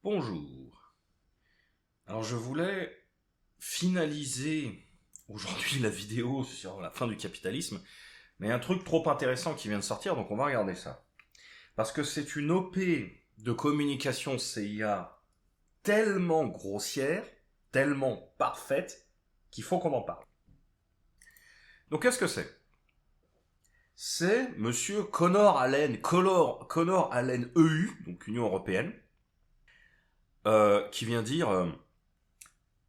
Bonjour. Alors je voulais finaliser aujourd'hui la vidéo sur la fin du capitalisme, mais un truc trop intéressant qui vient de sortir, donc on va regarder ça. Parce que c'est une OP de communication CIA tellement grossière, tellement parfaite, qu'il faut qu'on en parle. Donc qu'est-ce que c'est ? C'est monsieur Connor Allen EU, donc Union Européenne, qui vient dire...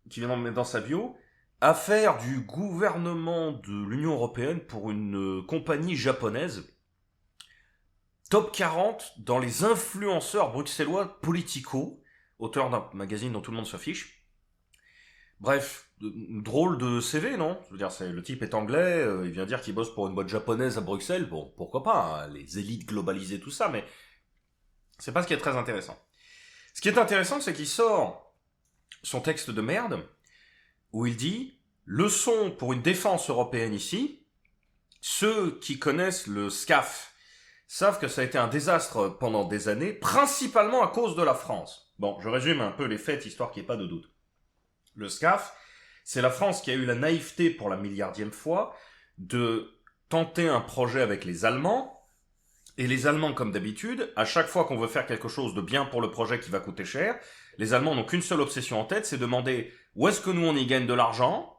qui vient d'en mettre dans sa bio, affaire du gouvernement de l'Union Européenne pour une compagnie japonaise, top 40 dans les influenceurs bruxellois politico, auteur d'un magazine dont tout le monde se fiche. Bref, drôle de CV, non ? Je veux dire, le type est anglais, il vient dire qu'il bosse pour une boîte japonaise à Bruxelles, bon, pourquoi pas, hein, les élites globalisées, tout ça, mais c'est pas ce qui est très intéressant. Ce qui est intéressant, c'est qu'il sort son texte de merde, où il dit « Leçon pour une défense européenne ici, ceux qui connaissent le SCAF savent que ça a été un désastre pendant des années, principalement à cause de la France. » Bon, je résume un peu les faits, histoire qu'il n'y ait pas de doute. Le SCAF, c'est la France qui a eu la naïveté pour la milliardième fois de tenter un projet avec les Allemands, et les Allemands, comme d'habitude, à chaque fois qu'on veut faire quelque chose de bien pour le projet qui va coûter cher, les Allemands n'ont qu'une seule obsession en tête, c'est demander où est-ce que nous on y gagne de l'argent,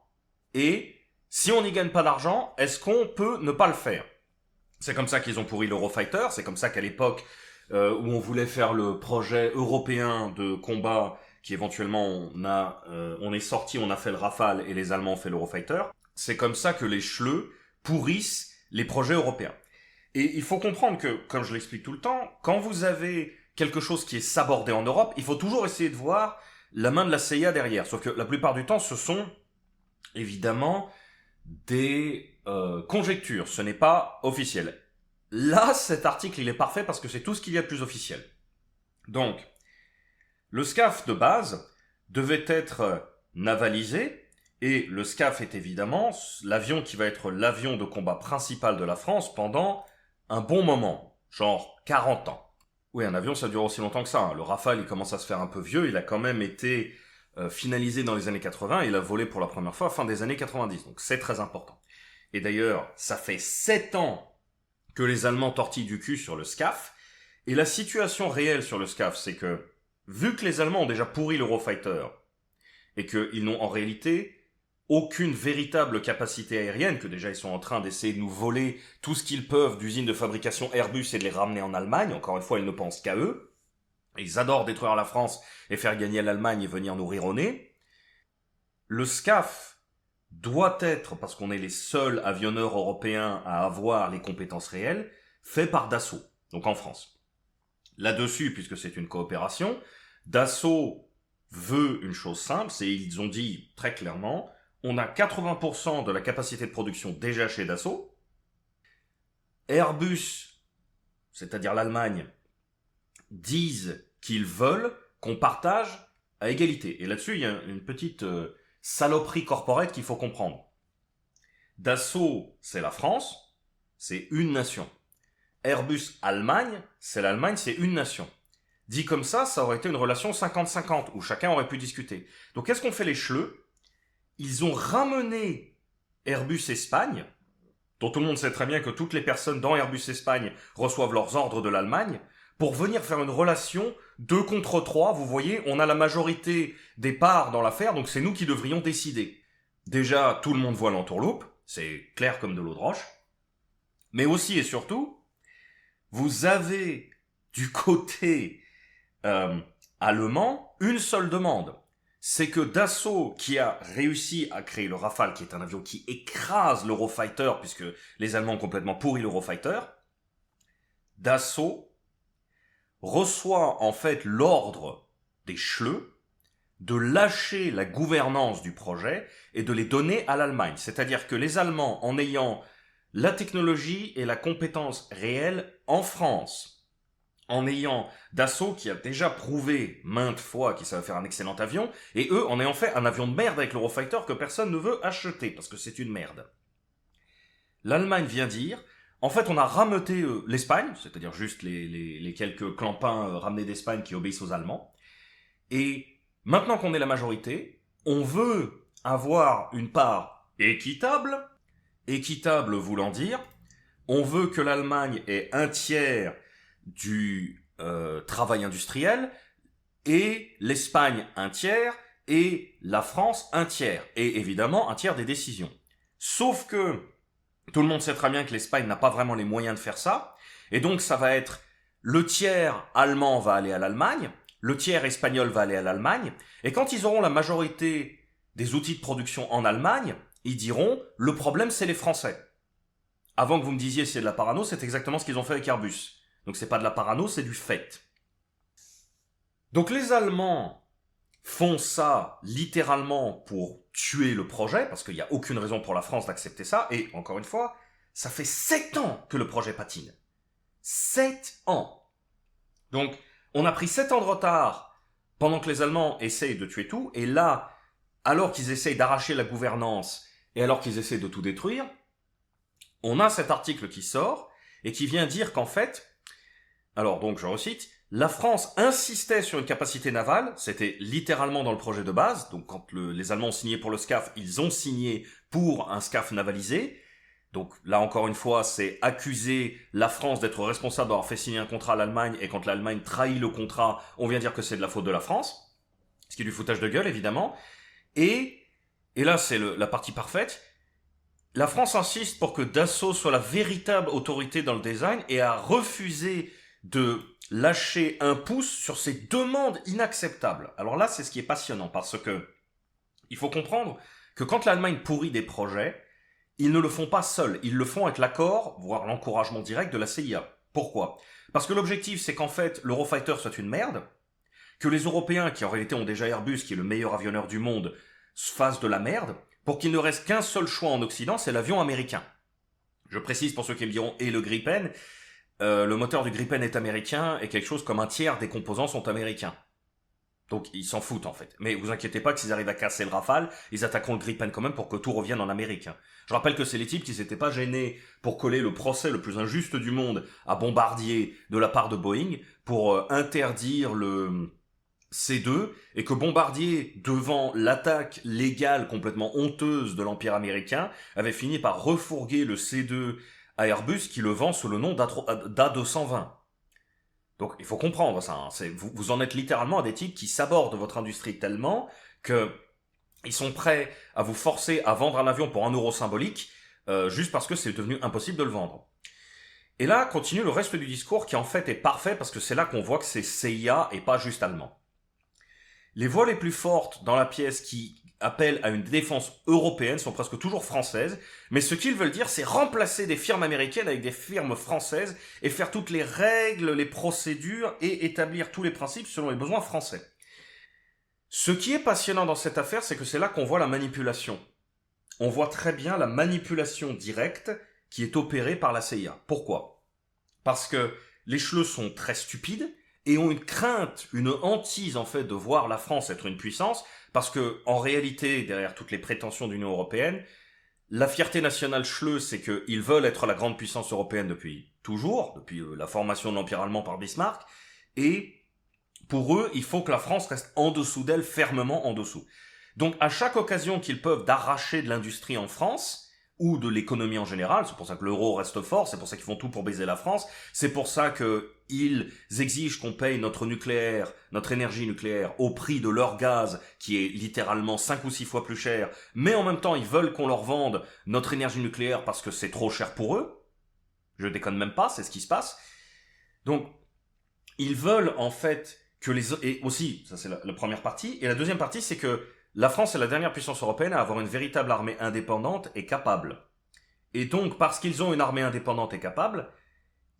et si on n'y gagne pas d'argent, est-ce qu'on peut ne pas le faire ? C'est comme ça qu'ils ont pourri l'Eurofighter, c'est comme ça qu'à l'époque où on voulait faire le projet européen de combat, qui éventuellement on est sorti, on a fait le Rafale et les Allemands ont fait l'Eurofighter, c'est comme ça que les schleux pourrissent les projets européens. Et il faut comprendre que, comme je l'explique tout le temps, quand vous avez quelque chose qui est sabordé en Europe, il faut toujours essayer de voir la main de la CIA derrière. Sauf que la plupart du temps, ce sont évidemment des conjectures. Ce n'est pas officiel. Là, cet article, il est parfait parce que c'est tout ce qu'il y a de plus officiel. Donc, le SCAF de base devait être navalisé, et le SCAF est évidemment l'avion qui va être l'avion de combat principal de la France pendant un bon moment, genre 40 ans. Oui, un avion, ça dure aussi longtemps que ça. Hein. Le Rafale, il commence à se faire un peu vieux. Il a quand même été finalisé dans les années 80. Et il a volé pour la première fois fin des années 90. Donc c'est très important. Et d'ailleurs, ça fait 7 ans que les Allemands tortillent du cul sur le SCAF. Et la situation réelle sur le SCAF, c'est que, vu que les Allemands ont déjà pourri l'Eurofighter, et qu'ils n'ont en réalité aucune véritable capacité aérienne, que déjà ils sont en train d'essayer de nous voler tout ce qu'ils peuvent d'usines de fabrication Airbus et de les ramener en Allemagne. Encore une fois, ils ne pensent qu'à eux. Ils adorent détruire la France et faire gagner l'Allemagne et venir nous rire au nez. Le SCAF doit être, parce qu'on est les seuls avionneurs européens à avoir les compétences réelles, fait par Dassault, donc en France. Là-dessus, puisque c'est une coopération, Dassault veut une chose simple, c'est ils ont dit très clairement, on a 80% de la capacité de production déjà chez Dassault. Airbus, c'est-à-dire l'Allemagne, disent qu'ils veulent qu'on partage à égalité. Et là-dessus, il y a une petite saloperie corporate qu'il faut comprendre. Dassault, c'est la France, c'est une nation. Airbus, Allemagne, c'est l'Allemagne, c'est une nation. Dit comme ça aurait été une relation 50-50, où chacun aurait pu discuter. Donc qu'est-ce qu'ont fait les schleux ? Ils ont ramené Airbus Espagne, dont tout le monde sait très bien que toutes les personnes dans Airbus Espagne reçoivent leurs ordres de l'Allemagne, pour venir faire une relation 2 contre 3. Vous voyez, on a la majorité des parts dans l'affaire, donc c'est nous qui devrions décider. Déjà, tout le monde voit l'entourloupe, c'est clair comme de l'eau de roche. Mais aussi et surtout, vous avez du côté allemand une seule demande. C'est que Dassault, qui a réussi à créer le Rafale, qui est un avion qui écrase l'Eurofighter, puisque les Allemands ont complètement pourri l'Eurofighter, Dassault reçoit en fait l'ordre des schleux de lâcher la gouvernance du projet et de les donner à l'Allemagne. C'est-à-dire que les Allemands, en ayant la technologie et la compétence réelle en France, en ayant Dassault qui a déjà prouvé maintes fois qu'il savait faire un excellent avion, et eux en ayant fait un avion de merde avec l'Eurofighter que personne ne veut acheter, parce que c'est une merde. L'Allemagne vient dire, en fait on a rameuté l'Espagne, c'est-à-dire juste les quelques clampins ramenés d'Espagne qui obéissent aux Allemands, Et maintenant qu'on est la majorité, on veut avoir une part équitable, équitable voulant dire, on veut que l'Allemagne ait un tiers du travail industriel, et l'Espagne un tiers, et la France un tiers, et évidemment un tiers des décisions. Sauf que tout le monde sait très bien que l'Espagne n'a pas vraiment les moyens de faire ça, et donc ça va être le tiers allemand va aller à l'Allemagne, le tiers espagnol va aller à l'Allemagne, et quand ils auront la majorité des outils de production en Allemagne, ils diront le problème c'est les Français. Avant que vous me disiez c'est de la parano, c'est exactement ce qu'ils ont fait avec Airbus. Donc c'est pas de la parano, c'est du fait. Donc les Allemands font ça littéralement pour tuer le projet, parce qu'il n'y a aucune raison pour la France d'accepter ça, et encore une fois, ça fait 7 ans que le projet patine. 7 ans. Donc, on a pris 7 ans de retard pendant que les Allemands essayent de tuer tout, et là, alors qu'ils essayent d'arracher la gouvernance, et alors qu'ils essayent de tout détruire, on a cet article qui sort, et qui vient dire qu'en fait, alors donc je recite, la France insistait sur une capacité navale, c'était littéralement dans le projet de base, donc quand les Allemands ont signé pour le SCAF, ils ont signé pour un SCAF navalisé, donc là encore une fois, c'est accuser la France d'être responsable d'avoir fait signer un contrat à l'Allemagne, et quand l'Allemagne trahit le contrat, on vient dire que c'est de la faute de la France, ce qui est du foutage de gueule évidemment, et là c'est la partie parfaite, la France insiste pour que Dassault soit la véritable autorité dans le design et a refusé de lâcher un pouce sur ces demandes inacceptables. Alors là, c'est ce qui est passionnant parce que il faut comprendre que quand l'Allemagne pourrit des projets, ils ne le font pas seuls, ils le font avec l'accord, voire l'encouragement direct de la CIA. Pourquoi ? Parce que l'objectif, c'est qu'en fait, l'Eurofighter soit une merde, que les Européens, qui en réalité ont déjà Airbus, qui est le meilleur avionneur du monde, fassent de la merde, pour qu'il ne reste qu'un seul choix en Occident, c'est l'avion américain. Je précise pour ceux qui me diront « et le Gripen », le moteur du Gripen est américain et quelque chose comme un tiers des composants sont américains. Donc ils s'en foutent en fait. Mais vous inquiétez pas que s'ils arrivent à casser le Rafale, ils attaqueront le Gripen quand même pour que tout revienne en Amérique. Je rappelle que c'est les types qui s'étaient pas gênés pour coller le procès le plus injuste du monde à Bombardier de la part de Boeing pour interdire le C2 et que Bombardier, devant l'attaque légale complètement honteuse de l'Empire américain, avait fini par refourguer le C2 à Airbus qui le vend sous le nom d'A220. Donc il faut comprendre ça, hein. Vous en êtes littéralement à des types qui sabordent votre industrie tellement que ils sont prêts à vous forcer à vendre un avion pour 1 euro symbolique juste parce que c'est devenu impossible de le vendre. Et là continue le reste du discours qui en fait est parfait parce que c'est là qu'on voit que c'est CIA et pas juste allemand. Les voix les plus fortes dans la pièce qui appellent à une défense européenne sont presque toujours françaises, mais ce qu'ils veulent dire, c'est remplacer des firmes américaines avec des firmes françaises et faire toutes les règles, les procédures et établir tous les principes selon les besoins français. Ce qui est passionnant dans cette affaire, c'est que c'est là qu'on voit la manipulation. On voit très bien la manipulation directe qui est opérée par la CIA. Pourquoi ? Parce que les chleux sont très stupides, et ont une crainte, une hantise en fait de voir la France être une puissance, parce que en réalité, derrière toutes les prétentions de l'Union européenne, la fierté nationale schleu, c'est qu'ils veulent être la grande puissance européenne depuis toujours, depuis la formation de l'Empire allemand par Bismarck, et pour eux, il faut que la France reste en dessous d'elle, fermement en dessous. Donc à chaque occasion qu'ils peuvent d'arracher de l'industrie en France, ou de l'économie en général, c'est pour ça que l'euro reste fort, c'est pour ça qu'ils font tout pour baiser la France, c'est pour ça qu'ils exigent qu'on paye notre nucléaire, notre énergie nucléaire au prix de leur gaz, qui est littéralement 5 ou 6 fois plus cher, mais en même temps ils veulent qu'on leur vende notre énergie nucléaire parce que c'est trop cher pour eux. Je déconne même pas, c'est ce qui se passe. Donc, ils veulent en fait que et aussi, ça c'est la première partie, et la deuxième partie c'est que la France est la dernière puissance européenne à avoir une véritable armée indépendante et capable. Et donc, parce qu'ils ont une armée indépendante et capable,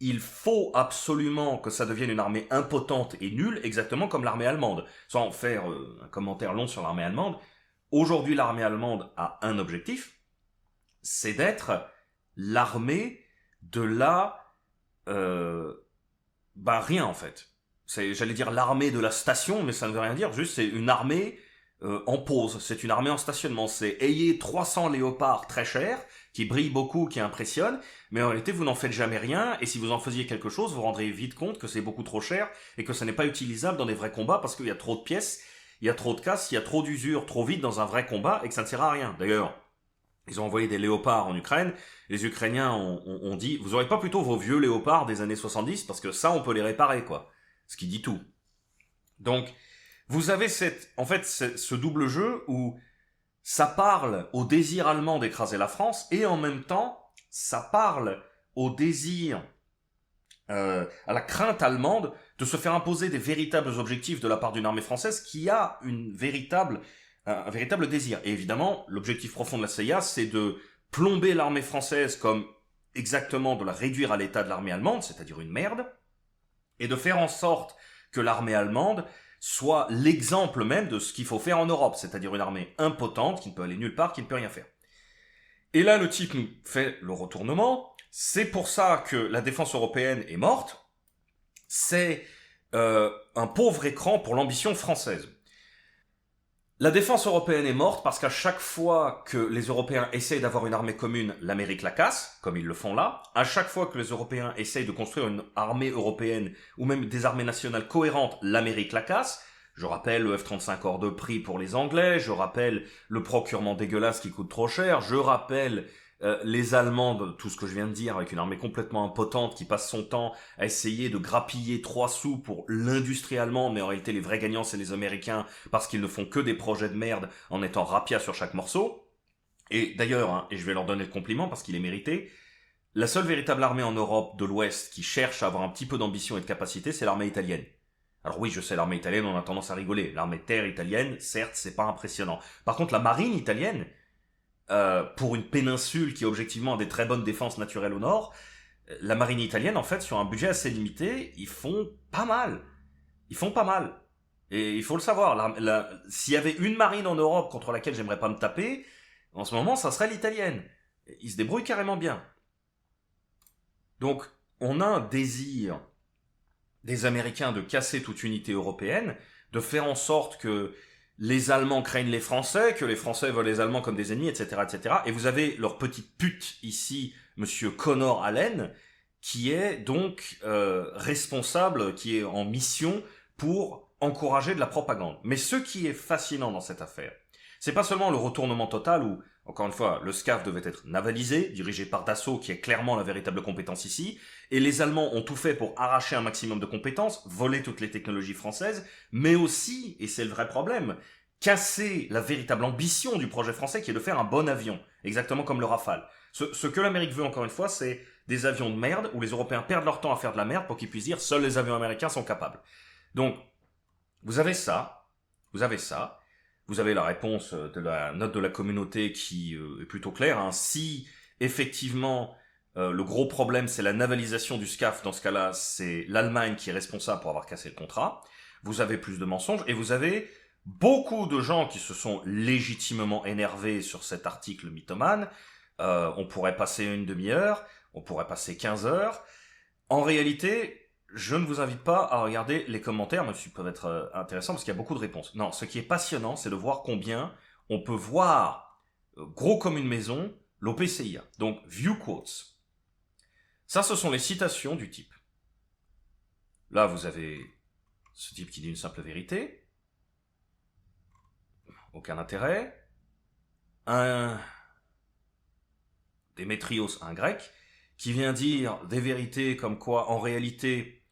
il faut absolument que ça devienne une armée impotente et nulle, exactement comme l'armée allemande. Sans faire un commentaire long sur l'armée allemande, aujourd'hui l'armée allemande a un objectif, c'est d'être l'armée de la... rien en fait. J'allais dire l'armée de la station, mais ça ne veut rien dire, juste c'est une armée en pause, c'est une armée en stationnement, c'est ayez 300 léopards très chers, qui brillent beaucoup, qui impressionnent, mais en réalité vous n'en faites jamais rien, et si vous en faisiez quelque chose, vous rendrez vite compte que c'est beaucoup trop cher, et que ça n'est pas utilisable dans des vrais combats, parce qu'il y a trop de pièces, il y a trop de casse, il y a trop d'usure, trop vite dans un vrai combat, et que ça ne sert à rien. D'ailleurs, ils ont envoyé des léopards en Ukraine, les Ukrainiens ont dit, vous aurez pas plutôt vos vieux léopards des années 70, parce que ça on peut les réparer, quoi. Ce qui dit tout. Donc, vous avez ce double jeu où ça parle au désir allemand d'écraser la France et en même temps, ça parle au désir, à la crainte allemande de se faire imposer des véritables objectifs de la part d'une armée française qui a un véritable désir. Et évidemment, l'objectif profond de la CIA, c'est de plomber l'armée française comme exactement de la réduire à l'état de l'armée allemande, c'est-à-dire une merde, et de faire en sorte que l'armée allemande soit l'exemple même de ce qu'il faut faire en Europe, c'est-à-dire une armée impotente qui ne peut aller nulle part, qui ne peut rien faire. Et là, le type nous fait le retournement. C'est pour ça que la défense européenne est morte. C'est un pauvre écran pour l'ambition française. La défense européenne est morte parce qu'à chaque fois que les Européens essayent d'avoir une armée commune, l'Amérique la casse, comme ils le font là. À chaque fois que les Européens essayent de construire une armée européenne ou même des armées nationales cohérentes, l'Amérique la casse. Je rappelle le F-35 hors de prix pour les Anglais, je rappelle le procurement dégueulasse qui coûte trop cher, je rappelle les Allemands, tout ce que je viens de dire, avec une armée complètement impotente qui passe son temps à essayer de grappiller 3 sous pour l'industrie allemande, mais en réalité les vrais gagnants c'est les Américains parce qu'ils ne font que des projets de merde en étant rapias sur chaque morceau. Et d'ailleurs, hein, et je vais leur donner le compliment parce qu'il est mérité, la seule véritable armée en Europe de l'Ouest qui cherche à avoir un petit peu d'ambition et de capacité, c'est l'armée italienne. Alors oui, je sais, l'armée italienne, on a tendance à rigoler. L'armée de terre italienne, certes, c'est pas impressionnant. Par contre, la marine italienne, pour une péninsule qui objectivement a des très bonnes défenses naturelles au nord, la marine italienne, en fait, sur un budget assez limité, ils font pas mal. Ils font pas mal. Et il faut le savoir, s'il y avait une marine en Europe contre laquelle j'aimerais pas me taper, en ce moment, ça serait l'italienne. Ils se débrouillent carrément bien. Donc, on a un désir des Américains de casser toute unité européenne, de faire en sorte que les Allemands craignent les Français, que les Français voient les Allemands comme des ennemis, etc., etc. Et vous avez leur petite pute ici, Monsieur Connor Allen, qui est donc responsable, qui est en mission pour encourager de la propagande. Mais ce qui est fascinant dans cette affaire, c'est pas seulement le retournement total où, encore une fois, le SCAF devait être navalisé, dirigé par Dassault, qui est clairement la véritable compétence ici, et les Allemands ont tout fait pour arracher un maximum de compétences, voler toutes les technologies françaises, mais aussi, et c'est le vrai problème, casser la véritable ambition du projet français qui est de faire un bon avion, exactement comme le Rafale. Ce que l'Amérique veut, encore une fois, c'est des avions de merde où les Européens perdent leur temps à faire de la merde pour qu'ils puissent dire seuls les avions américains sont capables. Donc, vous avez ça, vous avez la réponse de la note de la communauté qui est plutôt claire. Hein. Si effectivement le gros problème c'est la navalisation du SCAF, dans ce cas-là c'est l'Allemagne qui est responsable pour avoir cassé le contrat, vous avez plus de mensonges et vous avez beaucoup de gens qui se sont légitimement énervés sur cet article mythomane. On pourrait passer une demi-heure, on pourrait passer 15 heures. En réalité, je ne vous invite pas à regarder les commentaires, même s'ils peuvent être intéressants, parce qu'il y a beaucoup de réponses. Non, ce qui est passionnant, c'est de voir combien on peut voir, gros comme une maison, l'OPCIA. Donc, view quotes. Ça, ce sont les citations du type. Là, vous avez ce type qui dit une simple vérité. Aucun intérêt. Un Démétrios, un grec, qui vient dire des vérités comme quoi, en réalité,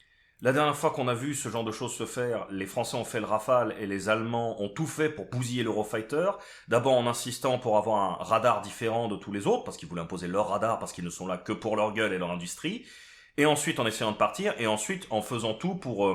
la dernière fois qu'on a vu ce genre de choses se faire, les Français ont fait le Rafale et les Allemands ont tout fait pour bousiller l'Eurofighter. D'abord en insistant pour avoir un radar différent de tous les autres, parce qu'ils voulaient imposer leur radar, parce qu'ils ne sont là que pour leur gueule et leur industrie. Et ensuite en essayant de partir, et ensuite en faisant tout pour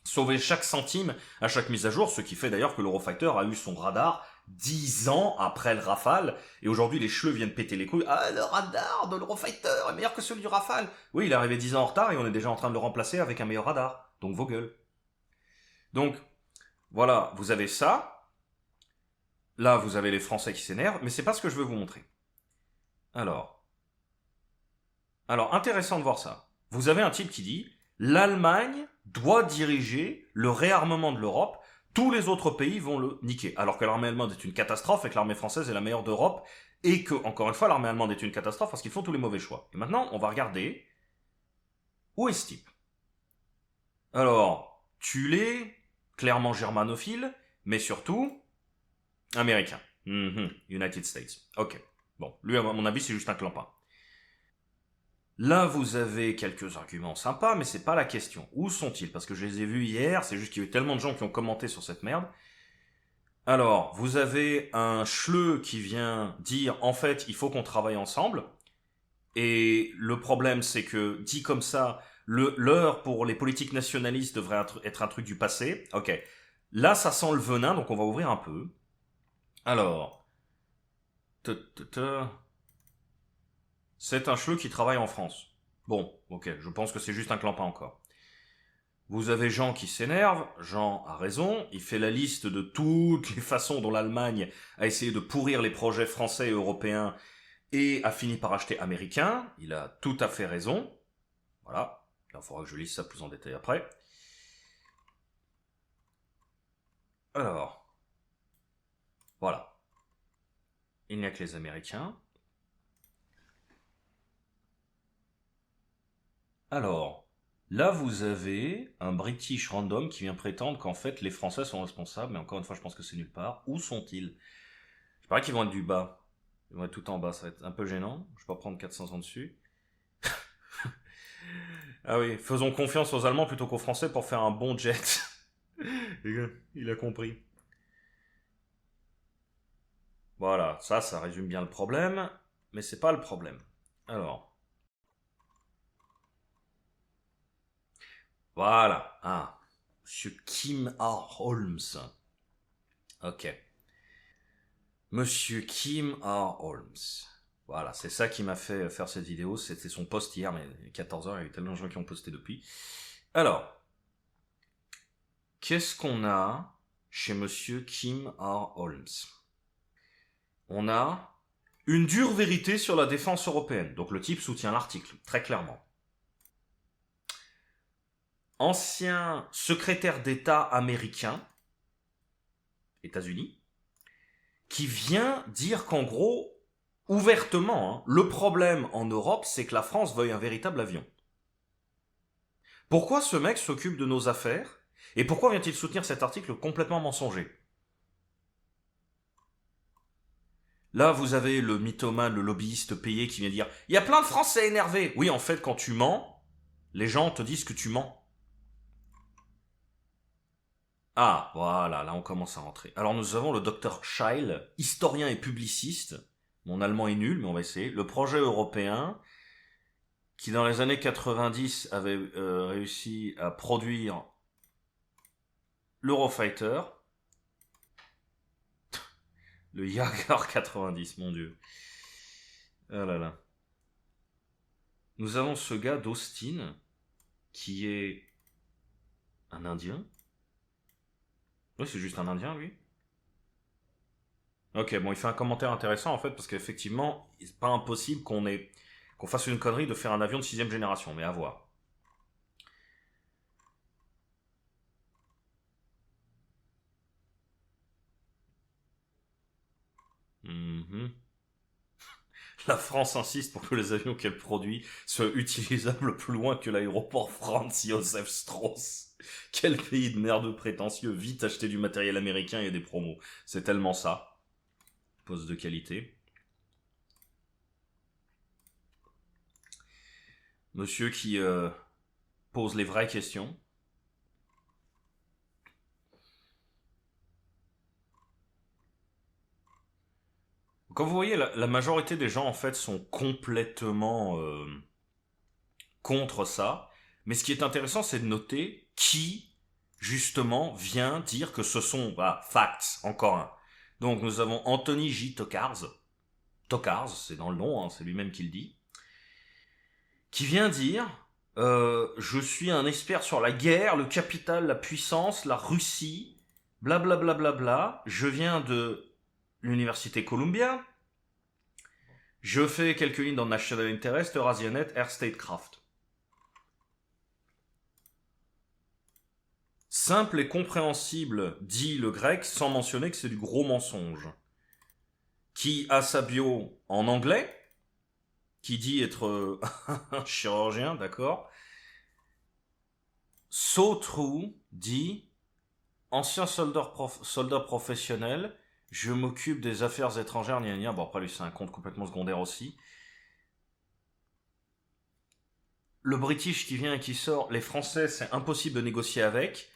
sauver chaque centime à chaque mise à jour, ce qui fait d'ailleurs que l'Eurofighter a eu son radar 10 ans après le Rafale, et aujourd'hui les chleux viennent péter les couilles. Ah, le radar de l'Eurofighter est meilleur que celui du Rafale. Oui, il est arrivé 10 ans en retard et on est déjà en train de le remplacer avec un meilleur radar. Donc vos gueules. Donc, voilà, vous avez ça. Là, vous avez les Français qui s'énervent, mais c'est pas ce que je veux vous montrer. Alors, intéressant de voir ça. Vous avez un type qui dit « L'Allemagne doit diriger le réarmement de l'Europe tous les autres pays vont le niquer. Alors que l'armée allemande est une catastrophe et que l'armée française est la meilleure d'Europe et que, encore une fois, l'armée allemande est une catastrophe parce qu'ils font tous les mauvais choix. Et maintenant, on va regarder où est ce type. Alors, tu l'es, clairement germanophile, mais surtout américain. United States. Ok. Bon, lui, à mon avis, c'est juste un clampin. Là, vous avez quelques arguments sympas, mais c'est pas la question. Où sont-ils? Parce que je les ai vus hier, c'est juste qu'il y a eu tellement de gens qui ont commenté sur cette merde. Alors, vous avez un schleu qui vient dire, en fait, il faut qu'on travaille ensemble. Et le problème, c'est que, dit comme ça, l'heure pour les politiques nationalistes devrait être un truc du passé. Ok. Là, ça sent le venin, donc on va ouvrir un peu. Alors, c'est un schleu qui travaille en France. Bon, ok, je pense que c'est juste un clampin encore. Vous avez Jean qui s'énerve, Jean a raison, il fait la liste de toutes les façons dont l'Allemagne a essayé de pourrir les projets français et européens et a fini par acheter américain, il a tout à fait raison. Voilà, il faudra que je lise ça plus en détail après. Alors, voilà. Il n'y a que les Américains. Alors, là vous avez un British random qui vient prétendre qu'en fait les Français sont responsables, mais encore une fois je pense que c'est nulle part. Où sont-ils? Je parie qu'ils vont être du bas. Ils vont être tout en bas, ça va être un peu gênant. Je vais pas prendre 400 ans dessus. Ah oui, faisons confiance aux Allemands plutôt qu'aux Français pour faire un bon jet. Les gars, il a compris. Voilà, ça résume bien le problème, mais c'est pas le problème. Alors, voilà, ah, Monsieur Kim R. Holmes. Ok. Monsieur Kim R. Holmes. Voilà, c'est ça qui m'a fait faire cette vidéo. C'était son post hier, mais 14h, il y a eu tellement de gens qui ont posté depuis. Alors, qu'est-ce qu'on a chez Monsieur Kim R. Holmes? On a une dure vérité sur la défense européenne. Donc le type soutient l'article, très clairement. Ancien secrétaire d'État américain, États-Unis, qui vient dire qu'en gros, ouvertement, le problème en Europe, c'est que la France veuille un véritable avion. Pourquoi ce mec s'occupe de nos affaires? Et pourquoi vient-il soutenir cet article complètement mensonger? Là, vous avez le mythomane, le lobbyiste payé qui vient dire « Il y a plein de Français énervés !» Oui, en fait, quand tu mens, les gens te disent que tu mens. Ah, voilà, là on commence à rentrer. Alors nous avons le docteur Scheil, historien et publiciste. Mon allemand est nul, mais on va essayer. Le projet européen, qui dans les années 90 avait réussi à produire l'Eurofighter. Le Jaguar 90, mon dieu. Ah là là. Nous avons ce gars d'Austin, qui est un Indien. Oui, c'est juste un Indien, lui. Ok, bon, il fait un commentaire intéressant, en fait, parce qu'effectivement, c'est pas impossible qu'on fasse une connerie de faire un avion de 6ème génération, mais à voir. La France insiste pour que les avions qu'elle produit soient utilisables plus loin que l'aéroport Franz Josef Strauss. Quel pays de merde prétentieux, vite acheter du matériel américain et des promos. C'est tellement ça. Poste de qualité. Monsieur qui pose les vraies questions. Comme vous voyez, la majorité des gens en fait sont complètement contre ça. Mais ce qui est intéressant, c'est de noter qui justement vient dire que ce sont facts, encore un. Donc nous avons Anthony J. Tokarz. Tokarz, c'est dans le nom, c'est lui-même qui le dit. Qui vient dire je suis un expert sur la guerre, le capital, la puissance, la Russie, blablabla. Bla, bla, bla, bla. Je viens de l'université Columbia. Je fais quelques lignes dans National Interest, Eurasianet, Air Statecraft. simple et compréhensible, dit le grec, sans mentionner que c'est du gros mensonge. Qui a sa bio en anglais, qui dit être un chirurgien, d'accord. So True dit ancien soldat professionnel, je m'occupe des affaires étrangères, gna gna. Bon, après lui, c'est un compte complètement secondaire aussi. Le British qui vient et qui sort, les Français, c'est impossible de négocier avec.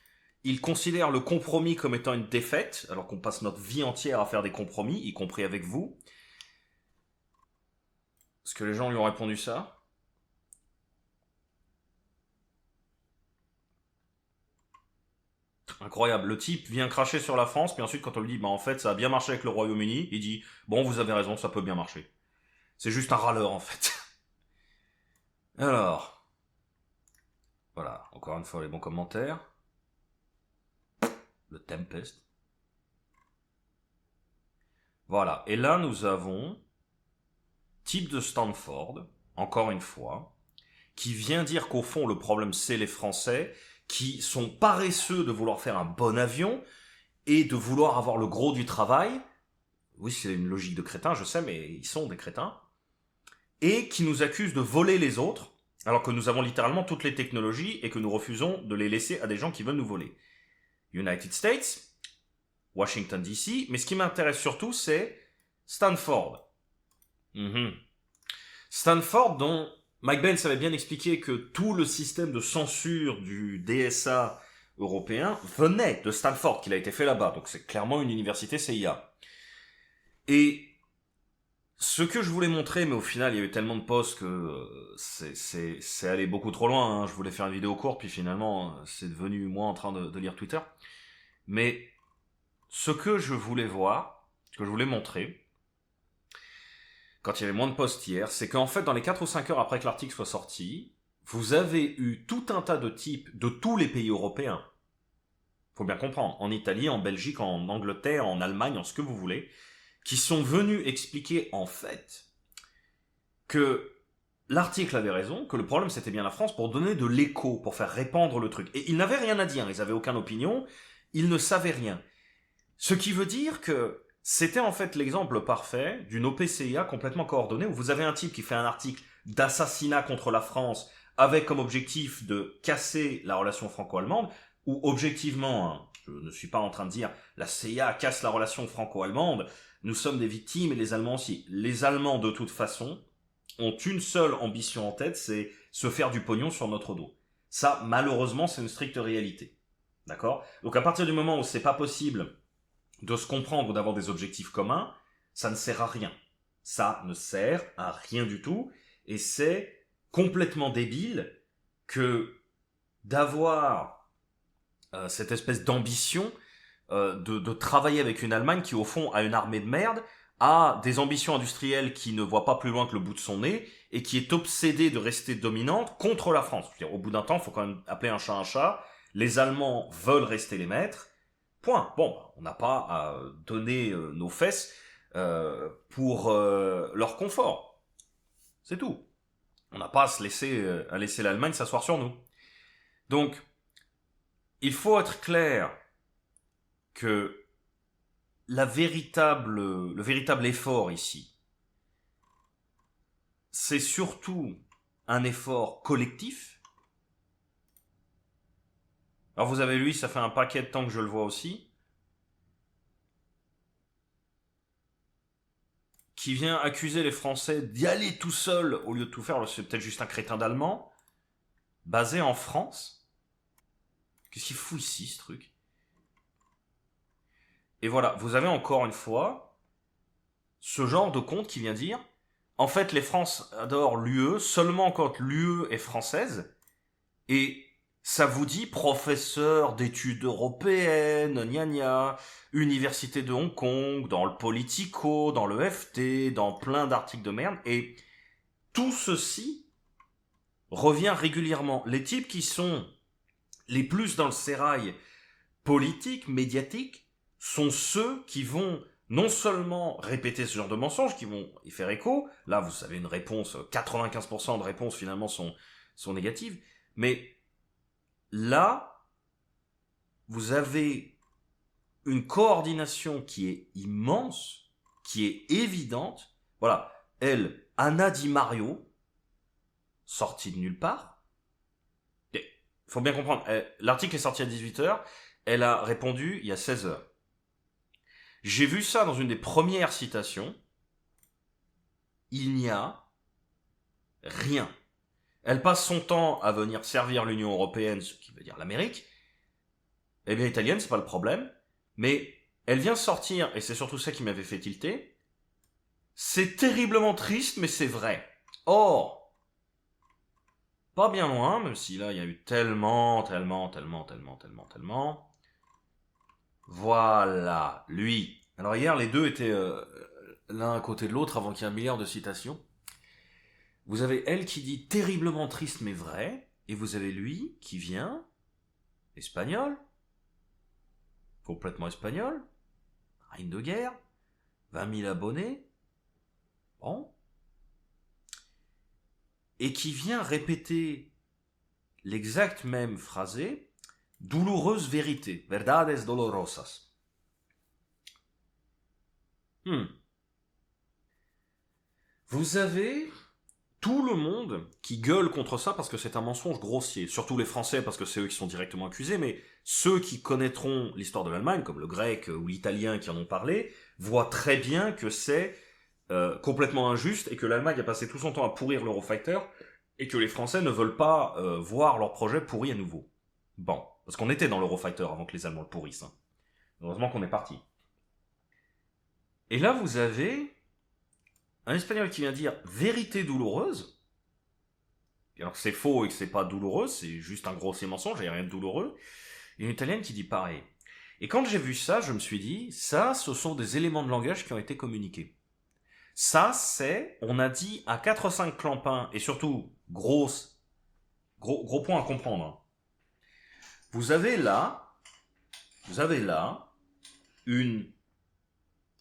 Ils considèrent le compromis comme étant une défaite, alors qu'on passe notre vie entière à faire des compromis, y compris avec vous. Est-ce que les gens lui ont répondu ça? Incroyable. Le type vient cracher sur la France, puis ensuite, quand on lui dit, bah en fait, ça a bien marché avec le Royaume-Uni, il dit, bon, vous avez raison, ça peut bien marcher. C'est juste un râleur, en fait. Alors, voilà, encore une fois, les bons commentaires. Le Tempest. Voilà, et là, nous avons type de Stanford, encore une fois, qui vient dire qu'au fond, le problème, c'est les Français, qui sont paresseux de vouloir faire un bon avion, et de vouloir avoir le gros du travail. Oui, c'est une logique de crétin, je sais, mais ils sont des crétins. Et qui nous accusent de voler les autres, alors que nous avons littéralement toutes les technologies et que nous refusons de les laisser à des gens qui veulent nous voler. United States, Washington DC, mais ce qui m'intéresse surtout, c'est Stanford. Stanford, dont Mike Pence avait bien expliqué que tout le système de censure du DSA européen venait de Stanford, qu'il a été fait là-bas. Donc c'est clairement une université CIA. Et ce que je voulais montrer, mais au final il y a eu tellement de posts que c'est allé beaucoup trop loin. Hein. Je voulais faire une vidéo courte, puis finalement c'est devenu moi en train de lire Twitter. Mais ce que je voulais voir, ce que je voulais montrer, quand il y avait moins de posts hier, c'est qu'en fait dans les 4 ou 5 heures après que l'article soit sorti, vous avez eu tout un tas de types de tous les pays européens. Faut bien comprendre, en Italie, en Belgique, en Angleterre, en Allemagne, en ce que vous voulez, qui sont venus expliquer en fait que l'article avait raison, que le problème c'était bien la France, pour donner de l'écho, pour faire répandre le truc. Et ils n'avaient rien à dire, ils n'avaient aucune opinion, ils ne savaient rien. Ce qui veut dire que c'était en fait l'exemple parfait d'une OPCIA complètement coordonnée, où vous avez un type qui fait un article d'assassinat contre la France, avec comme objectif de casser la relation franco-allemande, où objectivement, hein, je ne suis pas en train de dire la CIA casse la relation franco-allemande, nous sommes des victimes et les Allemands aussi. Les Allemands, de toute façon, ont une seule ambition en tête, c'est se faire du pognon sur notre dos. Ça, malheureusement, c'est une stricte réalité. D'accord ? Donc à partir du moment où c'est pas possible de se comprendre ou d'avoir des objectifs communs, ça ne sert à rien. Ça ne sert à rien du tout, et c'est complètement débile que d'avoir cette espèce d'ambition de travailler avec une Allemagne qui, au fond, a une armée de merde, a des ambitions industrielles qui ne voient pas plus loin que le bout de son nez, et qui est obsédée de rester dominante contre la France. Je veux dire, au bout d'un temps, il faut quand même appeler un chat un chat. Les Allemands veulent rester les maîtres. Point. Bon, on n'a pas à donner nos fesses pour leur confort. C'est tout. On n'a pas à laisser l'Allemagne s'asseoir sur nous. Donc, il faut être clair que le véritable effort ici, c'est surtout un effort collectif. Alors vous avez lui, ça fait un paquet de temps que je le vois aussi, qui vient accuser les Français d'y aller tout seul au lieu de tout faire. C'est peut-être juste un crétin d'allemand, basé en France. Qu'est-ce qu'il fout ici, ce truc ? Et voilà, vous avez encore une fois ce genre de compte qui vient dire en fait les France adorent l'UE seulement quand l'UE est française, et ça vous dit professeur d'études européennes, gna gna, université de Hong Kong, dans le Politico, dans le FT, dans plein d'articles de merde, et tout ceci revient régulièrement. Les types qui sont les plus dans le sérail politique, médiatique, sont ceux qui vont non seulement répéter ce genre de mensonges, qui vont y faire écho, là vous avez une réponse, 95% de réponses finalement sont négatives, mais là, vous avez une coordination qui est immense, qui est évidente. Voilà, elle, Anna Di Mario, sortie de nulle part. Il faut bien comprendre, l'article est sorti à 18h, elle a répondu il y a 16h. J'ai vu ça dans une des premières citations. Il n'y a rien. Elle passe son temps à venir servir l'Union Européenne, ce qui veut dire l'Amérique. Elle est bien italienne, c'est pas le problème. Mais elle vient sortir, et c'est surtout ça qui m'avait fait tilter. C'est terriblement triste, mais c'est vrai. Or, pas bien loin, même si là il y a eu tellement. Voilà, lui. Alors hier, les deux étaient l'un à côté de l'autre avant qu'il y ait un milliard de citations. Vous avez elle qui dit terriblement triste mais vrai, et vous avez lui qui vient, espagnol, complètement espagnol, reine de guerre, 20 000 abonnés, bon, et qui vient répéter l'exact même phrasé, douloureuse vérité, verdades dolorosas. Vous avez tout le monde qui gueule contre ça parce que c'est un mensonge grossier. Surtout les Français parce que c'est eux qui sont directement accusés, mais ceux qui connaîtront l'histoire de l'Allemagne, comme le grec ou l'italien qui en ont parlé, voient très bien que c'est complètement injuste et que l'Allemagne a passé tout son temps à pourrir l'Eurofighter et que les Français ne veulent pas voir leur projet pourri à nouveau. Bon, parce qu'on était dans l'Eurofighter avant que les Allemands le pourrissent. Hein. Heureusement qu'on est parti. Et là, vous avez un Espagnol qui vient dire vérité douloureuse, alors que c'est faux et que c'est pas douloureux, c'est juste un grossier mensonge, il n'y a rien de douloureux, et une Italienne qui dit pareil. Et quand j'ai vu ça, je me suis dit, ça, ce sont des éléments de langage qui ont été communiqués. Ça, c'est, on a dit à 4-5 clampins, et surtout, gros point à comprendre. Hein. Vous avez là, une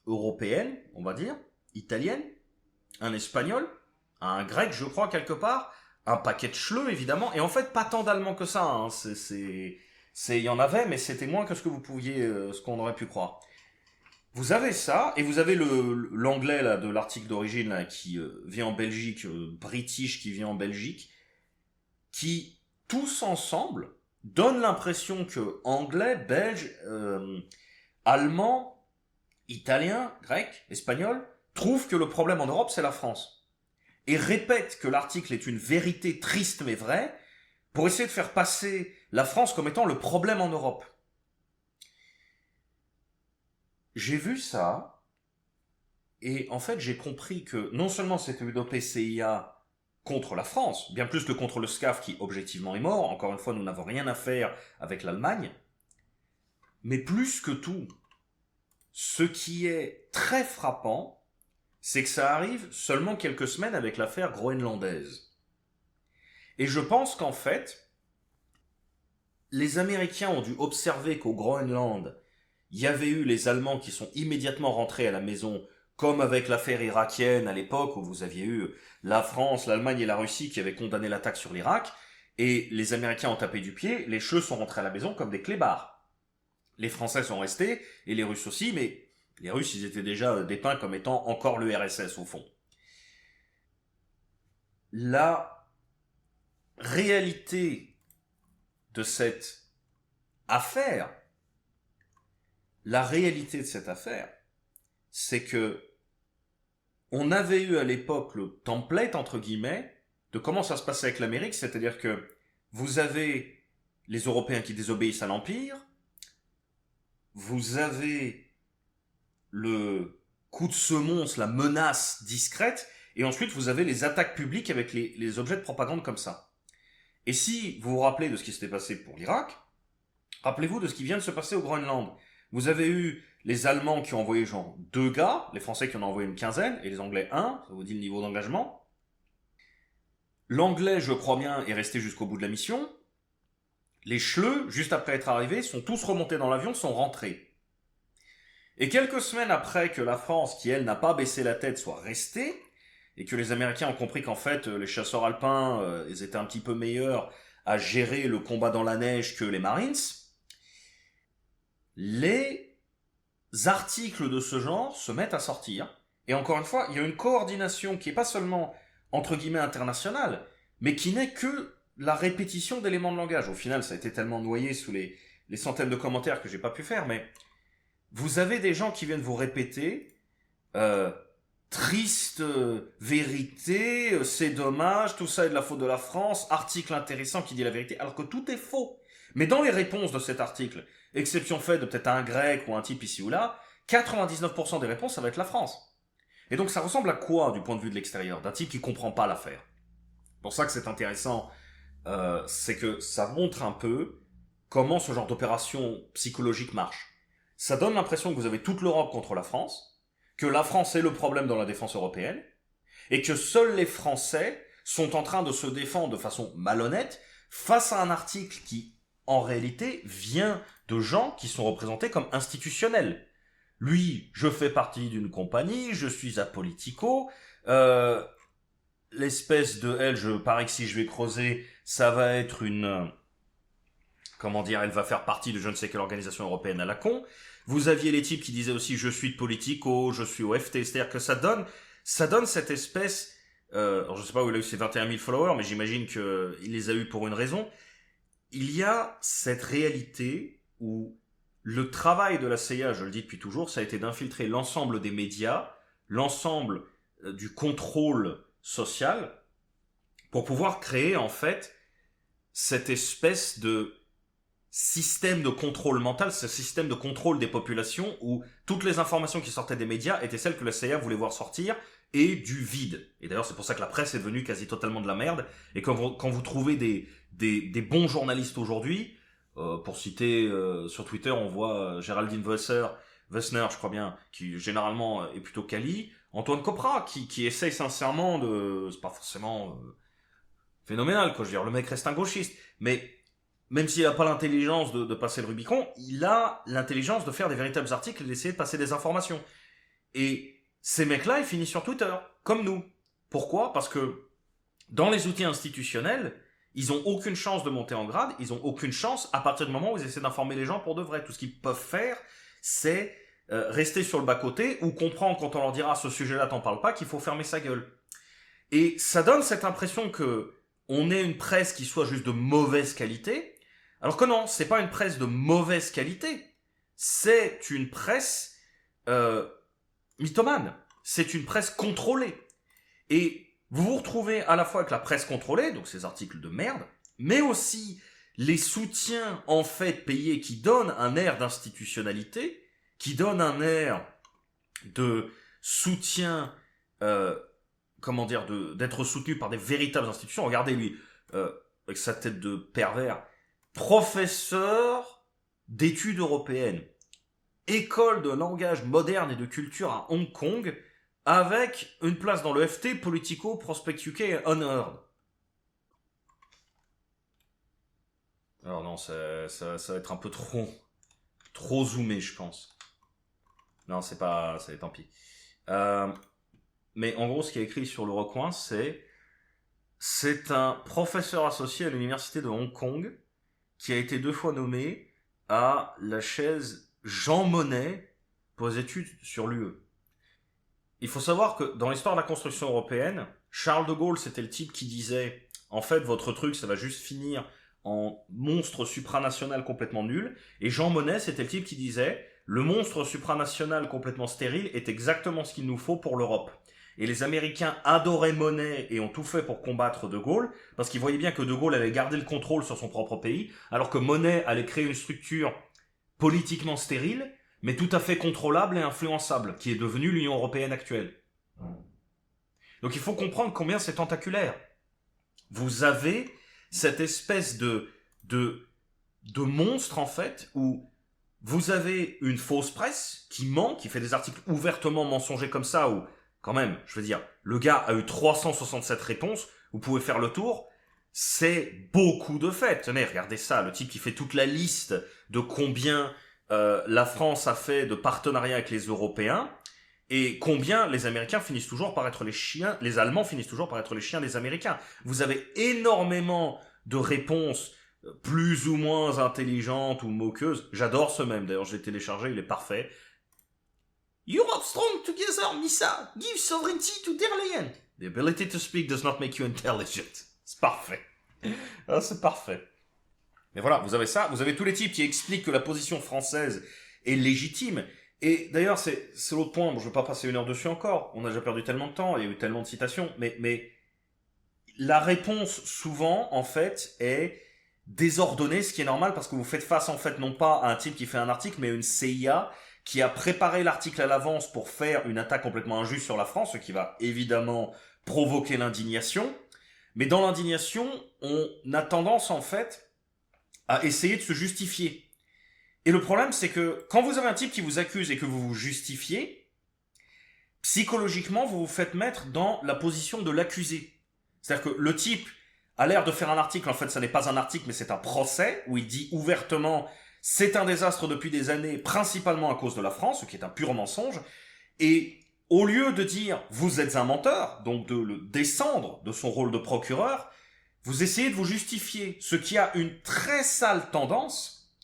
européenne, on va dire, italienne, un espagnol, un grec, je crois, quelque part, un paquet de chleux, évidemment, et en fait, pas tant d'allemands que ça, hein. Il y en avait, mais c'était moins que ce que vous pouviez, ce qu'on aurait pu croire. Vous avez ça, et vous avez l'anglais, là, de l'article d'origine, là, qui vient en Belgique, British qui vient en Belgique, qui, tous ensemble, donnent l'impression que anglais, belge, allemand, italien, grec, espagnol, trouvent que le problème en Europe, c'est la France. Et répètent que l'article est une vérité triste mais vraie, pour essayer de faire passer la France comme étant le problème en Europe. J'ai vu ça, et en fait j'ai compris que non seulement c'était une OPCIA contre la France, bien plus que contre le SCAF qui objectivement est mort, encore une fois nous n'avons rien à faire avec l'Allemagne, mais plus que tout, ce qui est très frappant, c'est que ça arrive seulement quelques semaines avec l'affaire groenlandaise. Et je pense qu'en fait, les Américains ont dû observer qu'au Groenland, il y avait eu les Allemands qui sont immédiatement rentrés à la maison, comme avec l'affaire irakienne à l'époque où vous aviez eu la France, l'Allemagne et la Russie qui avaient condamné l'attaque sur l'Irak, et les Américains ont tapé du pied, les Cheux sont rentrés à la maison comme des clébards. Les Français sont restés, et les Russes aussi, mais les Russes, ils étaient déjà dépeints comme étant encore l'URSS, au fond. La réalité de cette affaire, c'est que on avait eu à l'époque le template, entre guillemets, de comment ça se passait avec l'Amérique, c'est-à-dire que vous avez les Européens qui désobéissent à l'Empire, vous avez le coup de semonce, la menace discrète, et ensuite vous avez les attaques publiques avec les objets de propagande comme ça. Et si vous vous rappelez de ce qui s'était passé pour l'Irak, rappelez-vous de ce qui vient de se passer au Groenland. Vous avez eu les Allemands qui ont envoyé genre 2 gars, les Français qui en ont envoyé une quinzaine, et les Anglais 1, ça vous dit le niveau d'engagement. L'Anglais, je crois bien, est resté jusqu'au bout de la mission. Les Schleux, juste après être arrivés, sont tous remontés dans l'avion, sont rentrés. Et quelques semaines après que la France, qui elle n'a pas baissé la tête, soit restée, et que les Américains ont compris qu'en fait les chasseurs alpins, ils étaient un petit peu meilleurs à gérer le combat dans la neige que les Marines, les articles de ce genre se mettent à sortir. Et encore une fois, il y a une coordination qui n'est pas seulement, entre guillemets, internationale, mais qui n'est que la répétition d'éléments de langage. Au final, ça a été tellement noyé sous les centaines de commentaires que j'ai pas pu faire, mais vous avez des gens qui viennent vous répéter triste vérité, c'est dommage, tout ça est de la faute de la France, article intéressant qui dit la vérité, alors que tout est faux. Mais dans les réponses de cet article, exception faite de peut-être un grec ou un type ici ou là, 99% des réponses, ça va être la France. Et donc ça ressemble à quoi du point de vue de l'extérieur, d'un type qui comprend pas l'affaire? C'est pour ça que c'est intéressant, c'est que ça montre un peu comment ce genre d'opération psychologique marche. Ça donne l'impression que vous avez toute l'Europe contre la France, que la France est le problème dans la défense européenne, et que seuls les Français sont en train de se défendre de façon malhonnête face à un article qui, en réalité, vient de gens qui sont représentés comme institutionnels. Lui, je fais partie d'une compagnie, je suis apolitico, l'espèce de elle, je parie que si je vais creuser, ça va être une... Comment dire, elle va faire partie de je ne sais quelle organisation européenne à la con. Vous aviez les types qui disaient aussi je suis de Politico, je suis au FT, c'est-à-dire que ça donne cette espèce, alors je sais pas où il a eu ses 21 000 followers, mais j'imagine qu'il les a eu pour une raison. Il y a cette réalité où le travail de la CIA, je le dis depuis toujours, ça a été d'infiltrer l'ensemble des médias, l'ensemble du contrôle social, pour pouvoir créer en fait cette espèce de système de contrôle mental, ce système de contrôle des populations où toutes les informations qui sortaient des médias étaient celles que la CIA voulait voir sortir et du vide. Et d'ailleurs, c'est pour ça que la presse est devenue quasi totalement de la merde. Et quand vous trouvez des bons journalistes aujourd'hui, pour citer sur Twitter, on voit Géraldine Wessner, je crois bien, qui généralement est plutôt quali, Antoine Copra, qui essaye sincèrement de... C'est pas forcément phénoménal, quoi. Je veux dire, le mec reste un gauchiste, mais même s'il n'a pas l'intelligence de passer le Rubicon, il a l'intelligence de faire des véritables articles et d'essayer de passer des informations. Et ces mecs-là, ils finissent sur Twitter, comme nous. Pourquoi ? Parce que dans les outils institutionnels, ils ont aucune chance de monter en grade, ils ont aucune chance à partir du moment où ils essaient d'informer les gens pour de vrai. Tout ce qu'ils peuvent faire, c'est rester sur le bas-côté ou comprendre quand on leur dira ce sujet-là t'en parle pas, qu'il faut fermer sa gueule. Et ça donne cette impression que on ait une presse qui soit juste de mauvaise qualité, alors que non, c'est pas une presse de mauvaise qualité, c'est une presse mythomane, c'est une presse contrôlée. Et vous vous retrouvez à la fois avec la presse contrôlée, donc ces articles de merde, mais aussi les soutiens en fait payés qui donnent un air d'institutionnalité, qui donnent un air de soutien, d'être soutenu par des véritables institutions. Regardez lui, avec sa tête de pervers, professeur d'études européennes, école de langage moderne et de culture à Hong Kong, avec une place dans le FT, Politico, Prospect UK et Unheard. Alors non, ça va être un peu trop zoomé, je pense. Non, c'est pas, tant pis. Mais en gros, ce qui est écrit sur le recoin, c'est un professeur associé à l'université de Hong Kong qui a été 2 fois nommé à la chaise Jean Monnet pour les études sur l'UE. Il faut savoir que dans l'histoire de la construction européenne, Charles de Gaulle, c'était le type qui disait « En fait, votre truc, ça va juste finir en monstre supranational complètement nul. » Et Jean Monnet, c'était le type qui disait « Le monstre supranational complètement stérile est exactement ce qu'il nous faut pour l'Europe. » Et les Américains adoraient Monnet et ont tout fait pour combattre De Gaulle, parce qu'ils voyaient bien que De Gaulle allait garder le contrôle sur son propre pays, alors que Monnet allait créer une structure politiquement stérile, mais tout à fait contrôlable et influençable, qui est devenue l'Union européenne actuelle. Donc il faut comprendre combien c'est tentaculaire. Vous avez cette espèce de monstre, en fait, où vous avez une fausse presse qui ment, qui fait des articles ouvertement mensongers comme ça, où, quand même, je veux dire, le gars a eu 367 réponses, vous pouvez faire le tour, c'est beaucoup de faits. Tenez, regardez ça, le type qui fait toute la liste de combien la France a fait de partenariats avec les Européens, et combien les Américains finissent toujours par être les chiens, les Allemands finissent toujours par être les chiens des Américains. Vous avez énormément de réponses plus ou moins intelligente ou moqueuse. J'adore ce mème, d'ailleurs je l'ai téléchargé, il est parfait. Europe strong together, Nissa. Give sovereignty to their land. The ability to speak does not make you intelligent. C'est parfait. Ah, c'est parfait. Mais voilà, vous avez ça, vous avez tous les types qui expliquent que la position française est légitime. Et d'ailleurs, c'est l'autre point, bon, je ne vais pas passer une heure dessus encore, on a déjà perdu tellement de temps, il y a eu tellement de citations, mais la réponse, souvent, en fait, est désordonnée, ce qui est normal, parce que vous faites face, en fait, non pas à un type qui fait un article, mais à une CIA qui a préparé l'article à l'avance pour faire une attaque complètement injuste sur la France, ce qui va évidemment provoquer l'indignation. Mais dans l'indignation, on a tendance, en fait, à essayer de se justifier. Et le problème, c'est que quand vous avez un type qui vous accuse et que vous vous justifiez, psychologiquement, vous vous faites mettre dans la position de l'accusé. C'est-à-dire que le type a l'air de faire un article, en fait, ça n'est pas un article, mais c'est un procès, où il dit ouvertement « c'est un désastre depuis des années, principalement à cause de la France », ce qui est un pur mensonge, et au lieu de dire « vous êtes un menteur », donc de le descendre de son rôle de procureur, vous essayez de vous justifier, ce qui a une très sale tendance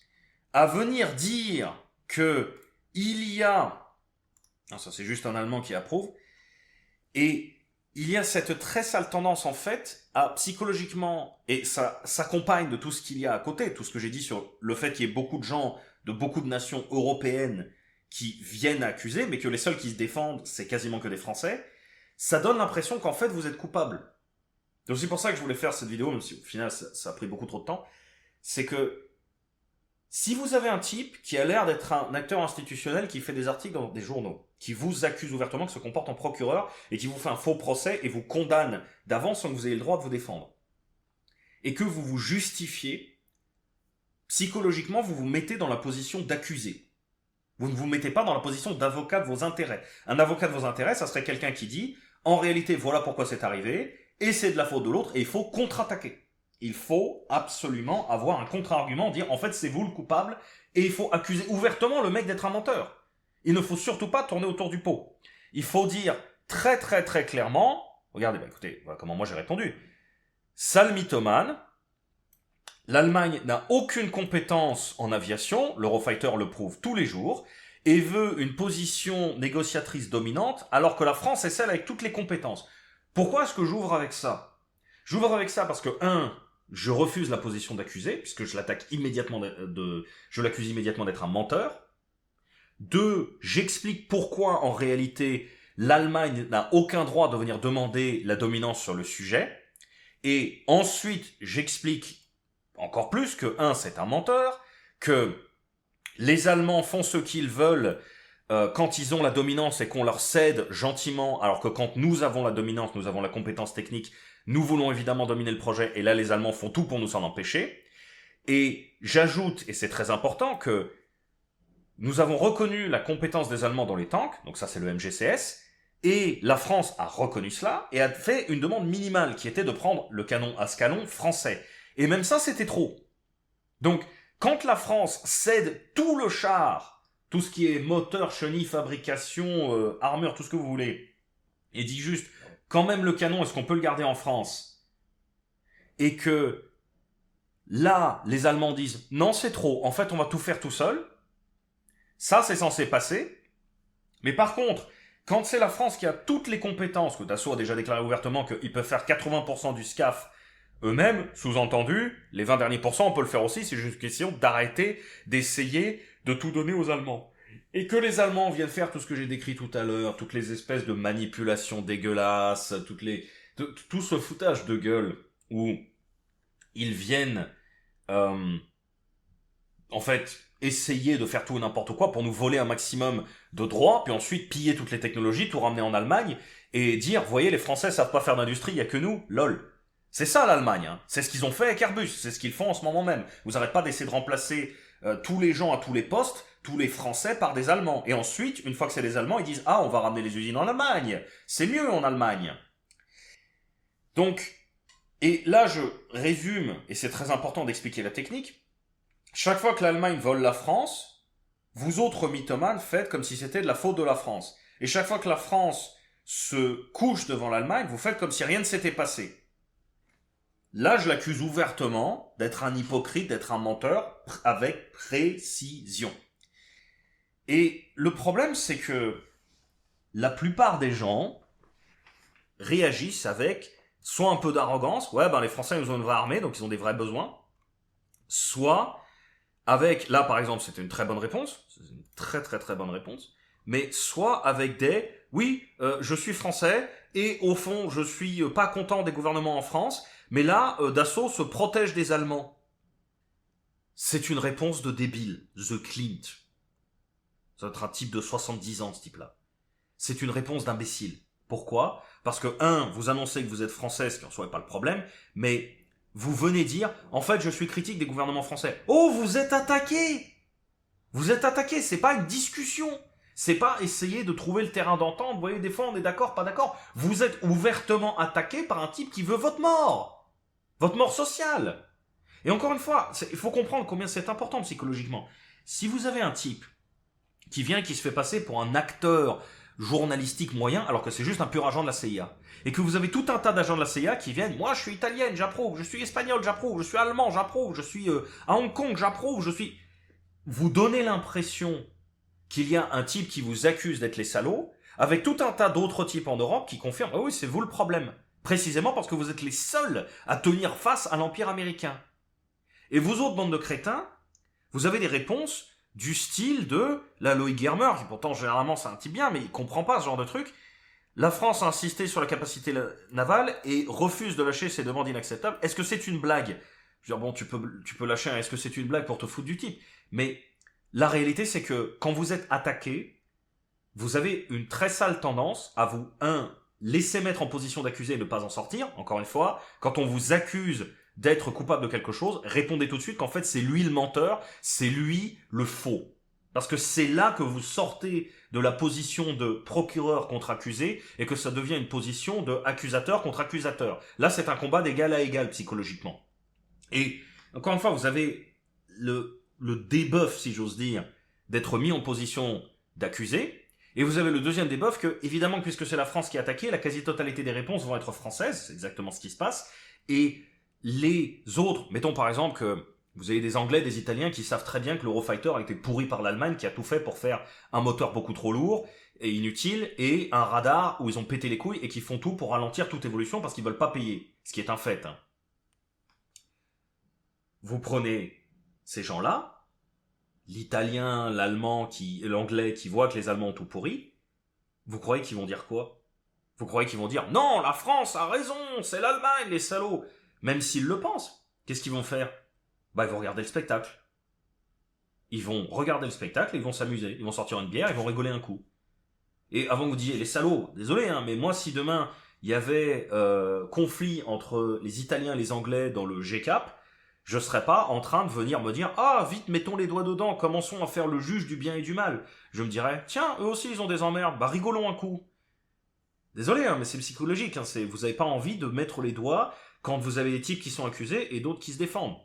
à venir dire que il y a... Non, ça c'est juste un Allemand qui approuve. Et il y a cette très sale tendance en fait à psychologiquement, et ça s'accompagne de tout ce qu'il y a à côté, tout ce que j'ai dit sur le fait qu'il y ait beaucoup de gens de beaucoup de nations européennes qui viennent accuser, mais que les seuls qui se défendent, c'est quasiment que des Français, ça donne l'impression qu'en fait vous êtes coupable. C'est aussi pour ça que je voulais faire cette vidéo, même si au final ça a pris beaucoup trop de temps, c'est que si vous avez un type qui a l'air d'être un acteur institutionnel qui fait des articles dans des journaux, qui vous accuse ouvertement, qui se comporte en procureur, et qui vous fait un faux procès et vous condamne d'avance sans que vous ayez le droit de vous défendre, et que vous vous justifiez, psychologiquement vous vous mettez dans la position d'accusé. Vous ne vous mettez pas dans la position d'avocat de vos intérêts. Un avocat de vos intérêts, ça serait quelqu'un qui dit « En réalité, voilà pourquoi c'est arrivé, et c'est de la faute de l'autre, et il faut contre-attaquer. » Il faut absolument avoir un contre-argument, dire en fait c'est vous le coupable, et il faut accuser ouvertement le mec d'être un menteur. Il ne faut surtout pas tourner autour du pot. Il faut dire très très très clairement, regardez, écoutez, voilà comment moi j'ai répondu. Sale mythomane, l'Allemagne n'a aucune compétence en aviation, l'Eurofighter le prouve tous les jours, et veut une position négociatrice dominante, alors que la France est celle avec toutes les compétences. Pourquoi est-ce que j'ouvre avec ça ? J'ouvre avec ça parce que, je refuse la position d'accusé, puisque je l'attaque immédiatement je l'accuse immédiatement d'être un menteur. 2, j'explique pourquoi, en réalité, l'Allemagne n'a aucun droit de venir demander la dominance sur le sujet. Et ensuite, j'explique encore plus que, c'est un menteur, que les Allemands font ce qu'ils veulent quand ils ont la dominance et qu'on leur cède gentiment, alors que quand nous avons la dominance, nous avons la compétence technique, nous voulons évidemment dominer le projet, et là les Allemands font tout pour nous en empêcher. Et j'ajoute, et c'est très important, que nous avons reconnu la compétence des Allemands dans les tanks, donc ça c'est le MGCS, et la France a reconnu cela, et a fait une demande minimale, qui était de prendre le canon Ascalon français. Et même ça c'était trop. Donc, quand la France cède tout le char, tout ce qui est moteur, chenille, fabrication, armure, tout ce que vous voulez, et dit juste, quand même le canon, est-ce qu'on peut le garder en France ? Et que là, les Allemands disent, non c'est trop, en fait on va tout faire tout seul, ça c'est censé passer. Mais par contre, quand c'est la France qui a toutes les compétences, que Dassault a déjà déclaré ouvertement qu'ils peuvent faire 80% du SCAF eux-mêmes, sous-entendu, les 20 derniers pourcents on peut le faire aussi, c'est juste une question d'arrêter d'essayer de tout donner aux Allemands. Et que les Allemands viennent faire tout ce que j'ai décrit tout à l'heure, toutes les espèces de manipulations dégueulasses, tout ce foutage de gueule où ils viennent, en fait, essayer de faire tout et n'importe quoi pour nous voler un maximum de droits, puis ensuite piller toutes les technologies, tout ramener en Allemagne, et dire, voyez, les Français savent pas faire d'industrie, il y a que nous, lol. C'est ça l'Allemagne, hein. C'est ce qu'ils ont fait avec Airbus, c'est ce qu'ils font en ce moment même. Vous n'arrêtez pas d'essayer de remplacer tous les gens à tous les postes, tous les Français par des Allemands. Et ensuite, une fois que c'est des Allemands, ils disent « Ah, on va ramener les usines en Allemagne. C'est mieux en Allemagne. » Donc, et là je résume, et c'est très important d'expliquer la technique, chaque fois que l'Allemagne vole la France, vous autres mythomanes faites comme si c'était de la faute de la France. Et chaque fois que la France se couche devant l'Allemagne, vous faites comme si rien ne s'était passé. Là, je l'accuse ouvertement d'être un hypocrite, d'être un menteur, avec précision. Et le problème, c'est que la plupart des gens réagissent avec soit un peu d'arrogance, ouais, ben les Français ils ont une vraie armée, donc ils ont des vrais besoins, soit avec, là par exemple, c'était une très bonne réponse, c'est une très très très bonne réponse, mais soit avec des, oui, je suis français, et au fond, je suis pas content des gouvernements en France, mais là, Dassault se protège des Allemands. C'est une réponse de débile, The Clint. Ça doit être un type de 70 ans, ce type-là. C'est une réponse d'imbécile. Pourquoi ? Parce que, vous annoncez que vous êtes français, ce qui en soit pas le problème, mais vous venez dire, en fait, je suis critique des gouvernements français. Oh, vous êtes attaqué ! Vous êtes attaqué, c'est pas une discussion. C'est pas essayer de trouver le terrain d'entente. Vous voyez, des fois, on est d'accord, pas d'accord. Vous êtes ouvertement attaqué par un type qui veut votre mort. Votre mort sociale. Et encore une fois, il faut comprendre combien c'est important psychologiquement. Si vous avez un type qui vient et qui se fait passer pour un acteur journalistique moyen, alors que c'est juste un pur agent de la CIA, et que vous avez tout un tas d'agents de la CIA qui viennent, moi je suis italienne, j'approuve, je suis espagnol, j'approuve, je suis allemand, j'approuve, je suis à Hong Kong, j'approuve, je suis... Vous donnez l'impression qu'il y a un type qui vous accuse d'être les salauds, avec tout un tas d'autres types en Europe qui confirment, ah oui, c'est vous le problème. Précisément parce que vous êtes les seuls à tenir face à l'Empire américain. Et vous autres, bande de crétins, vous avez des réponses du style de la Loïc Germer, qui pourtant généralement c'est un type bien, mais il comprend pas ce genre de truc. La France a insisté sur la capacité navale et refuse de lâcher ses demandes inacceptables. Est-ce que c'est une blague ? Je veux dire, bon, tu peux lâcher un est-ce que c'est une blague pour te foutre du type ? Mais la réalité, c'est que quand vous êtes attaqué, vous avez une très sale tendance à vous, laisser mettre en position d'accusé et ne pas en sortir. Encore une fois, quand on vous accuse d'être coupable de quelque chose, répondez tout de suite qu'en fait c'est lui le menteur, c'est lui le faux. Parce que c'est là que vous sortez de la position de procureur contre accusé et que ça devient une position de accusateur contre accusateur. Là, c'est un combat d'égal à égal psychologiquement. Et encore une fois, vous avez le debuff, si j'ose dire, d'être mis en position d'accusé. Et vous avez le deuxième debuff que, évidemment, puisque c'est la France qui est attaquée, la quasi-totalité des réponses vont être françaises. C'est exactement ce qui se passe. Et les autres, mettons par exemple que vous avez des Anglais, des Italiens qui savent très bien que l'Eurofighter a été pourri par l'Allemagne, qui a tout fait pour faire un moteur beaucoup trop lourd et inutile, et un radar où ils ont pété les couilles et qui font tout pour ralentir toute évolution parce qu'ils veulent pas payer. Ce qui est un fait. Hein. Vous prenez ces gens-là, l'Italien, l'Allemand, l'Anglais qui voit que les Allemands ont tout pourri, vous croyez qu'ils vont dire quoi ? Vous croyez qu'ils vont dire « Non, la France a raison, c'est l'Allemagne, les salauds !» Même s'ils le pensent, qu'est-ce qu'ils vont faire ? Bah, ils vont regarder le spectacle. Ils vont regarder le spectacle, ils vont s'amuser, ils vont sortir une bière, ils vont rigoler un coup. Et avant que vous disiez, les salauds, désolé, hein, mais moi, si demain, il y avait conflit entre les Italiens et les Anglais dans le GCAP, je serais pas en train de venir me dire « Ah, vite, mettons les doigts dedans, commençons à faire le juge du bien et du mal. » Je me dirais « Tiens, eux aussi, ils ont des emmerdes, bah rigolons un coup. » Désolé, hein, mais c'est psychologique, hein, vous n'avez pas envie de mettre les doigts quand vous avez des types qui sont accusés et d'autres qui se défendent.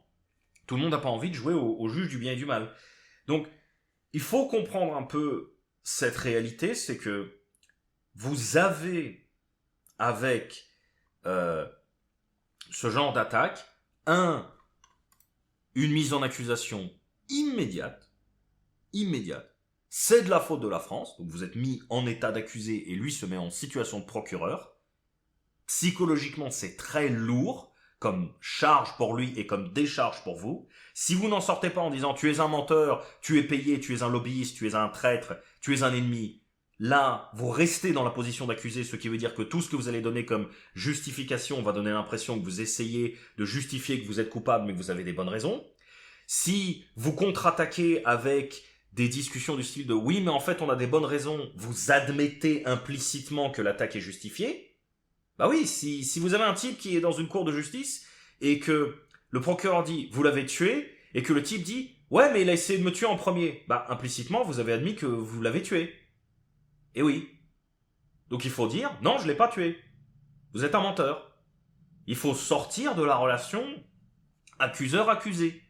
Tout le monde n'a pas envie de jouer au juge du bien et du mal. Donc, il faut comprendre un peu cette réalité, c'est que vous avez, avec ce genre d'attaque, une mise en accusation immédiate, c'est de la faute de la France, donc vous êtes mis en état d'accusé et lui se met en situation de procureur. Psychologiquement, c'est très lourd, comme charge pour lui et comme décharge pour vous. Si vous n'en sortez pas en disant tu es un menteur, tu es payé, tu es un lobbyiste, tu es un traître, tu es un ennemi, là, vous restez dans la position d'accusé, ce qui veut dire que tout ce que vous allez donner comme justification va donner l'impression que vous essayez de justifier que vous êtes coupable mais que vous avez des bonnes raisons. Si vous contre-attaquez avec des discussions du style de oui mais en fait on a des bonnes raisons, vous admettez implicitement que l'attaque est justifiée. Bah oui, si vous avez un type qui est dans une cour de justice et que le procureur dit vous l'avez tué et que le type dit ouais mais il a essayé de me tuer en premier, bah implicitement vous avez admis que vous l'avez tué. Et oui. Donc il faut dire non je l'ai pas tué. Vous êtes un menteur. Il faut sortir de la relation accuseur-accusé.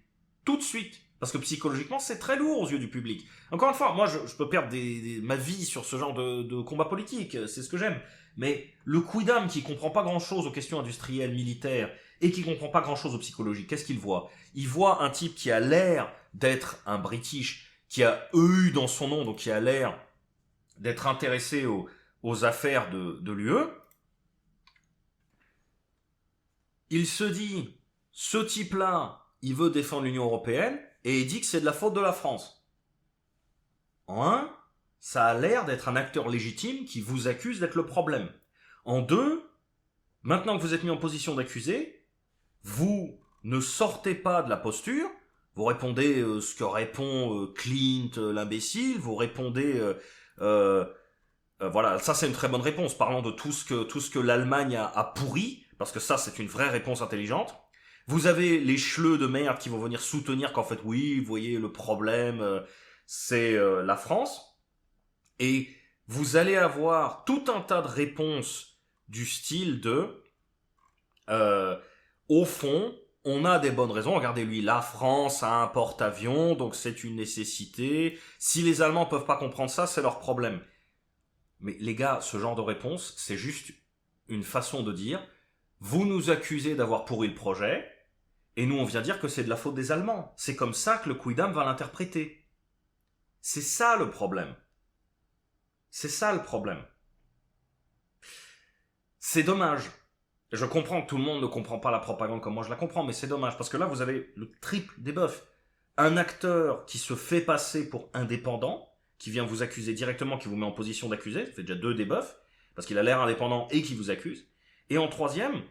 Tout de suite. Parce que psychologiquement, c'est très lourd aux yeux du public. Encore une fois, moi, je peux perdre ma vie sur ce genre de combat politique. C'est ce que j'aime. Mais le quidam qui comprend pas grand-chose aux questions industrielles, militaires, et qui comprend pas grand-chose aux psychologie. Qu'est-ce qu'il voit? Il voit un type qui a l'air d'être un British, qui a EU dans son nom, donc qui a l'air d'être intéressé aux affaires de l'UE. Il se dit, ce type-là, il veut défendre l'Union européenne, et il dit que c'est de la faute de la France. En un, ça a l'air d'être un acteur légitime qui vous accuse d'être le problème. En deux, maintenant que vous êtes mis en position d'accusé, vous ne sortez pas de la posture, vous répondez ce que répond Clint, l'imbécile, vous répondez... voilà, ça c'est une très bonne réponse, parlant de tout ce que l'Allemagne a pourri, parce que ça c'est une vraie réponse intelligente. Vous avez les chleux de merde qui vont venir soutenir qu'en fait, oui, vous voyez, le problème, c'est la France. Et vous allez avoir tout un tas de réponses du style de... au fond, on a des bonnes raisons. Regardez lui, la France a un porte-avions, donc c'est une nécessité. Si les Allemands peuvent pas comprendre ça, c'est leur problème. Mais les gars, ce genre de réponse, c'est juste une façon de dire, vous nous accusez d'avoir pourri le projet, et nous on vient dire que c'est de la faute des Allemands. C'est comme ça que le quidam va l'interpréter. C'est ça le problème. C'est ça le problème. C'est dommage. Je comprends que tout le monde ne comprend pas la propagande comme moi je la comprends, mais c'est dommage, parce que là vous avez le triple des bœufs. Un acteur qui se fait passer pour indépendant, qui vient vous accuser directement, qui vous met en position d'accusé, ça fait déjà 2 débuffs, parce qu'il a l'air indépendant et qui vous accuse. Et en troisième,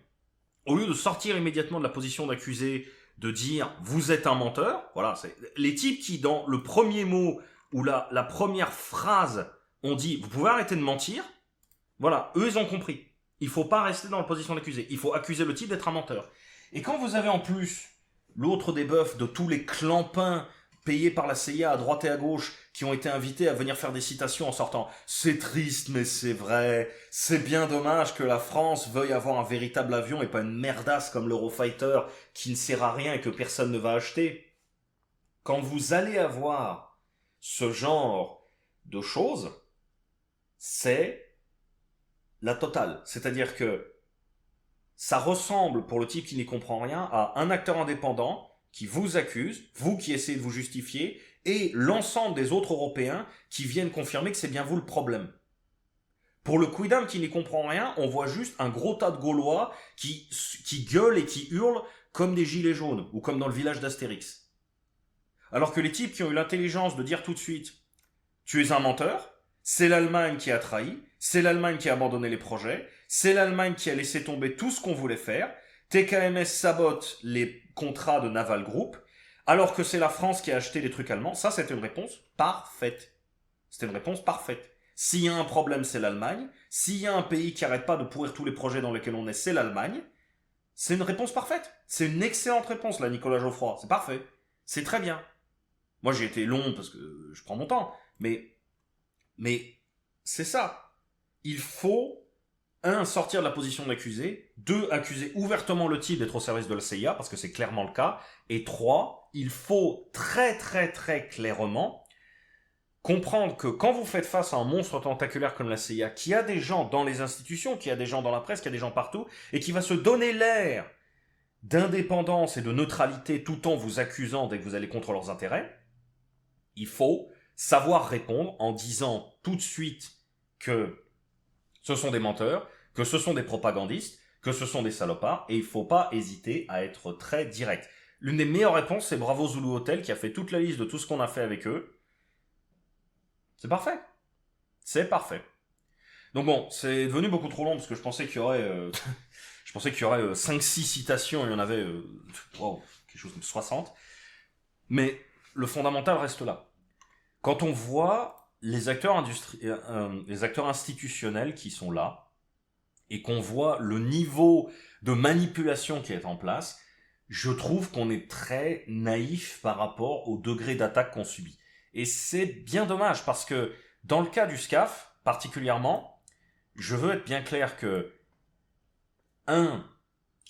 au lieu de sortir immédiatement de la position d'accusé, de dire vous êtes un menteur, voilà, c'est les types qui dans le premier mot ou la première phrase ont dit vous pouvez arrêter de mentir, voilà, eux ils ont compris. Il faut pas rester dans la position d'accusé, il faut accuser le type d'être un menteur. Et quand vous avez en plus l'autre débuff de tous les clampins payés par la CIA à droite et à gauche qui ont été invités à venir faire des citations en sortant « C'est triste mais c'est vrai, c'est bien dommage que la France veuille avoir un véritable avion et pas une merdasse comme l'Eurofighter qui ne sert à rien et que personne ne va acheter. » Quand vous allez avoir ce genre de choses, c'est la totale. C'est-à-dire que ça ressemble, pour le type qui n'y comprend rien, à un acteur indépendant qui vous accuse, vous qui essayez de vous justifier, et l'ensemble des autres Européens qui viennent confirmer que c'est bien vous le problème. Pour le quidam qui n'y comprend rien, on voit juste un gros tas de Gaulois qui gueulent et qui hurlent comme des gilets jaunes, ou comme dans le village d'Astérix. Alors que les types qui ont eu l'intelligence de dire tout de suite « Tu es un menteur, c'est l'Allemagne qui a trahi, c'est l'Allemagne qui a abandonné les projets, c'est l'Allemagne qui a laissé tomber tout ce qu'on voulait faire, TKMS sabote les contrats de Naval Group, alors que c'est la France qui a acheté les trucs allemands. » Ça, c'était une réponse parfaite. C'était une réponse parfaite. S'il y a un problème, c'est l'Allemagne. S'il y a un pays qui arrête pas de pourrir tous les projets dans lesquels on est, c'est l'Allemagne. C'est une réponse parfaite. C'est une excellente réponse, là, Nicolas Geoffroy. C'est parfait. C'est très bien. Moi, j'ai été long parce que je prends mon temps. Mais c'est ça. Il faut, 1, sortir de la position d'accusé. 2, accuser ouvertement le type d'être au service de la CIA, parce que c'est clairement le cas. Et 3, il faut très très très clairement comprendre que quand vous faites face à un monstre tentaculaire comme la CIA, qui a des gens dans les institutions, qui a des gens dans la presse, qui a des gens partout, et qui va se donner l'air d'indépendance et de neutralité tout en vous accusant dès que vous allez contre leurs intérêts, il faut savoir répondre en disant tout de suite que ce sont des menteurs, que ce sont des propagandistes, que ce sont des salopards, et il faut pas hésiter à être très direct. L'une des meilleures réponses, c'est Bravo Zulu Hotel, qui a fait toute la liste de tout ce qu'on a fait avec eux. C'est parfait. C'est parfait. Donc bon, c'est devenu beaucoup trop long, parce que je pensais qu'il y aurait... je pensais qu'il y aurait 5-6 citations, il y en avait quelque chose comme 60. Mais le fondamental reste là. Quand on voit les acteurs institutionnels qui sont là, et qu'on voit le niveau de manipulation qui est en place, je trouve qu'on est très naïf par rapport au degré d'attaque qu'on subit. Et c'est bien dommage, parce que dans le cas du SCAF, particulièrement, je veux être bien clair que 1.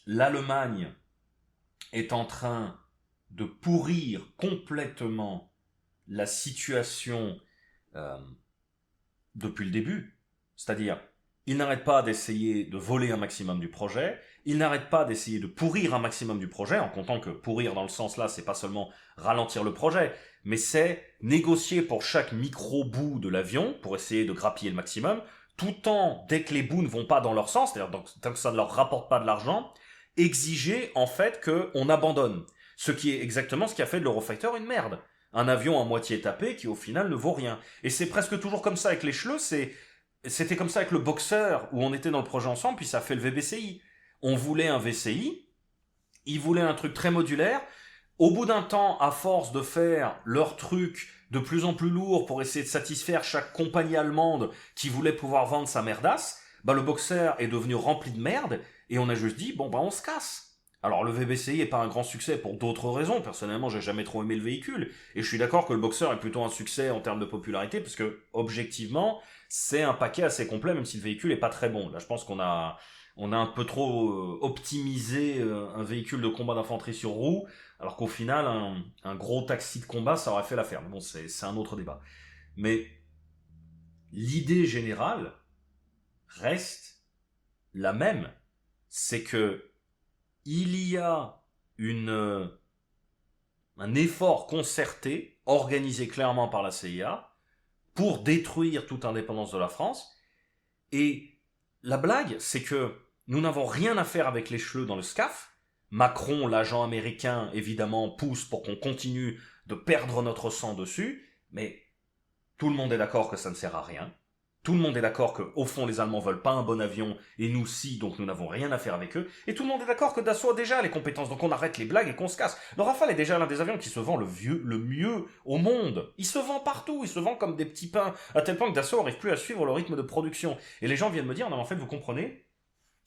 L'Allemagne est en train de pourrir complètement la situation depuis le début. C'est-à-dire, ils n'arrêtent pas d'essayer de voler un maximum du projet, ils n'arrêtent pas d'essayer de pourrir un maximum du projet, en comptant que pourrir dans le sens là, c'est pas seulement ralentir le projet, mais c'est négocier pour chaque micro-bout de l'avion, pour essayer de grappiller le maximum, tout en, dès que les bouts ne vont pas dans leur sens, c'est-à-dire tant que ça ne leur rapporte pas de l'argent, exiger en fait qu'on abandonne. Ce qui est exactement ce qui a fait de l'Eurofighter une merde. Un avion à moitié tapé qui au final ne vaut rien. Et c'est presque toujours comme ça avec les Schleux, c'était comme ça avec le Boxer, où on était dans le projet ensemble, puis ça a fait le VBCI. On voulait un VCI, ils voulaient un truc très modulaire. Au bout d'un temps, à force de faire leur truc de plus en plus lourd pour essayer de satisfaire chaque compagnie allemande qui voulait pouvoir vendre sa merdasse, bah le Boxer est devenu rempli de merde, et on a juste dit, bon bah on se casse. Alors le VBCI est pas un grand succès pour d'autres raisons. Personnellement, j'ai jamais trop aimé le véhicule, et je suis d'accord que le Boxer est plutôt un succès en termes de popularité, parce que objectivement, c'est un paquet assez complet, même si le véhicule est pas très bon. Là, je pense qu'on a un peu trop optimisé un véhicule de combat d'infanterie sur roue, alors qu'au final, un gros taxi de combat, ça aurait fait l'affaire. Mais bon, c'est un autre débat. Mais l'idée générale reste la même. C'est que il y a un effort concerté, organisé clairement par la CIA, pour détruire toute indépendance de la France. Et la blague, c'est que nous n'avons rien à faire avec les Schleux dans le SCAF. Macron, l'agent américain, évidemment, pousse pour qu'on continue de perdre notre sang dessus, mais tout le monde est d'accord que ça ne sert à rien. Tout le monde est d'accord qu'au fond, les Allemands veulent pas un bon avion, et nous si, donc nous n'avons rien à faire avec eux. Et tout le monde est d'accord que Dassault a déjà les compétences, donc on arrête les blagues et qu'on se casse. Le Rafale est déjà l'un des avions qui se vend le mieux au monde. Il se vend partout, il se vend comme des petits pains, à tel point que Dassault n'arrive plus à suivre le rythme de production. Et les gens viennent me dire, non mais en fait, vous comprenez,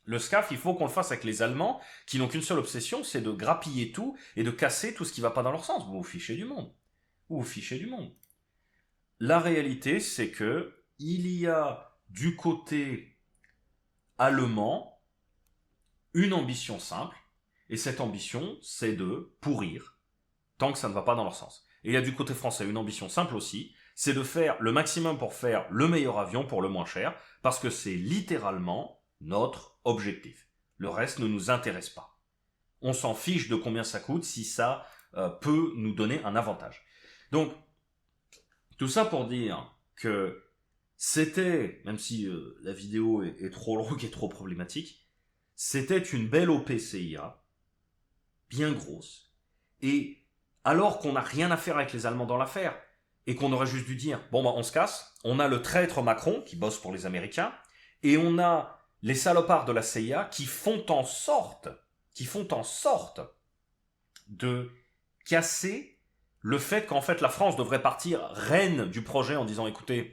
le SCAF, il faut qu'on le fasse avec les Allemands, qui n'ont qu'une seule obsession, c'est de grappiller tout et de casser tout ce qui va pas dans leur sens. Vous vous fichez du monde. Vous vous fichez du monde. La réalité, c'est que il y a du côté allemand une ambition simple, et cette ambition, c'est de pourrir tant que ça ne va pas dans leur sens. Et il y a du côté français une ambition simple aussi, c'est de faire le maximum pour faire le meilleur avion pour le moins cher, parce que c'est littéralement notre objectif. Le reste ne nous intéresse pas. On s'en fiche de combien ça coûte si ça peut nous donner un avantage. Donc, tout ça pour dire que c'était, même si la vidéo est trop longue et trop problématique, c'était une belle OPCIA, bien grosse, et alors qu'on n'a rien à faire avec les Allemands dans l'affaire, et qu'on aurait juste dû dire, bon bah on se casse, on a le traître Macron, qui bosse pour les Américains, et on a les salopards de la CIA qui font en sorte de casser le fait qu'en fait la France devrait partir reine du projet en disant, écoutez,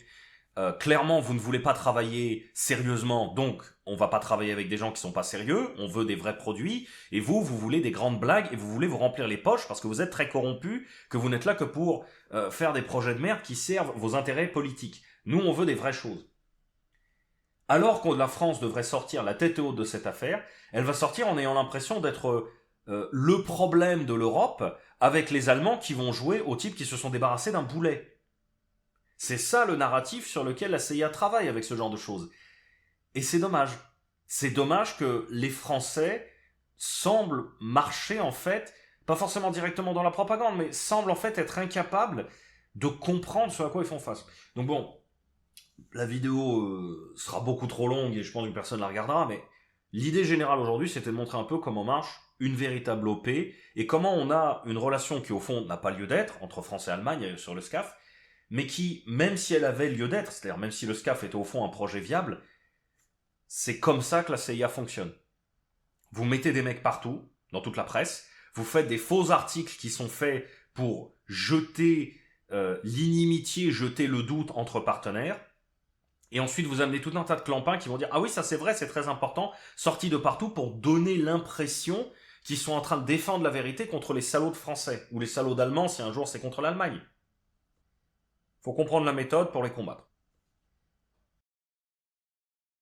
clairement, vous ne voulez pas travailler sérieusement, donc on va pas travailler avec des gens qui sont pas sérieux, on veut des vrais produits, et vous voulez des grandes blagues, et vous voulez vous remplir les poches parce que vous êtes très corrompus, que vous n'êtes là que pour faire des projets de merde qui servent vos intérêts politiques. Nous, on veut des vraies choses. Alors que la France devrait sortir la tête haute de cette affaire, elle va sortir en ayant l'impression d'être le problème de l'Europe, avec les Allemands qui vont jouer aux types qui se sont débarrassés d'un boulet. C'est ça le narratif sur lequel la CIA travaille avec ce genre de choses. Et c'est dommage. C'est dommage que les Français semblent marcher en fait, pas forcément directement dans la propagande, mais semblent en fait être incapables de comprendre ce à quoi ils font face. Donc bon, la vidéo sera beaucoup trop longue et je pense que personne la regardera, mais l'idée générale aujourd'hui c'était de montrer un peu comment marche une véritable OP et comment on a une relation qui au fond n'a pas lieu d'être entre France et Allemagne sur le SCAF, mais qui, même si elle avait lieu d'être, c'est-à-dire même si le SCAF était au fond un projet viable, c'est comme ça que la CIA fonctionne. Vous mettez des mecs partout, dans toute la presse, vous faites des faux articles qui sont faits pour jeter l'inimitié, jeter le doute entre partenaires, et ensuite vous amenez tout un tas de clampins qui vont dire « Ah oui, ça c'est vrai, c'est très important », sortis de partout pour donner l'impression qu'ils sont en train de défendre la vérité contre les salauds de Français, ou les salauds d'Allemands si un jour c'est contre l'Allemagne. Faut comprendre la méthode pour les combattre.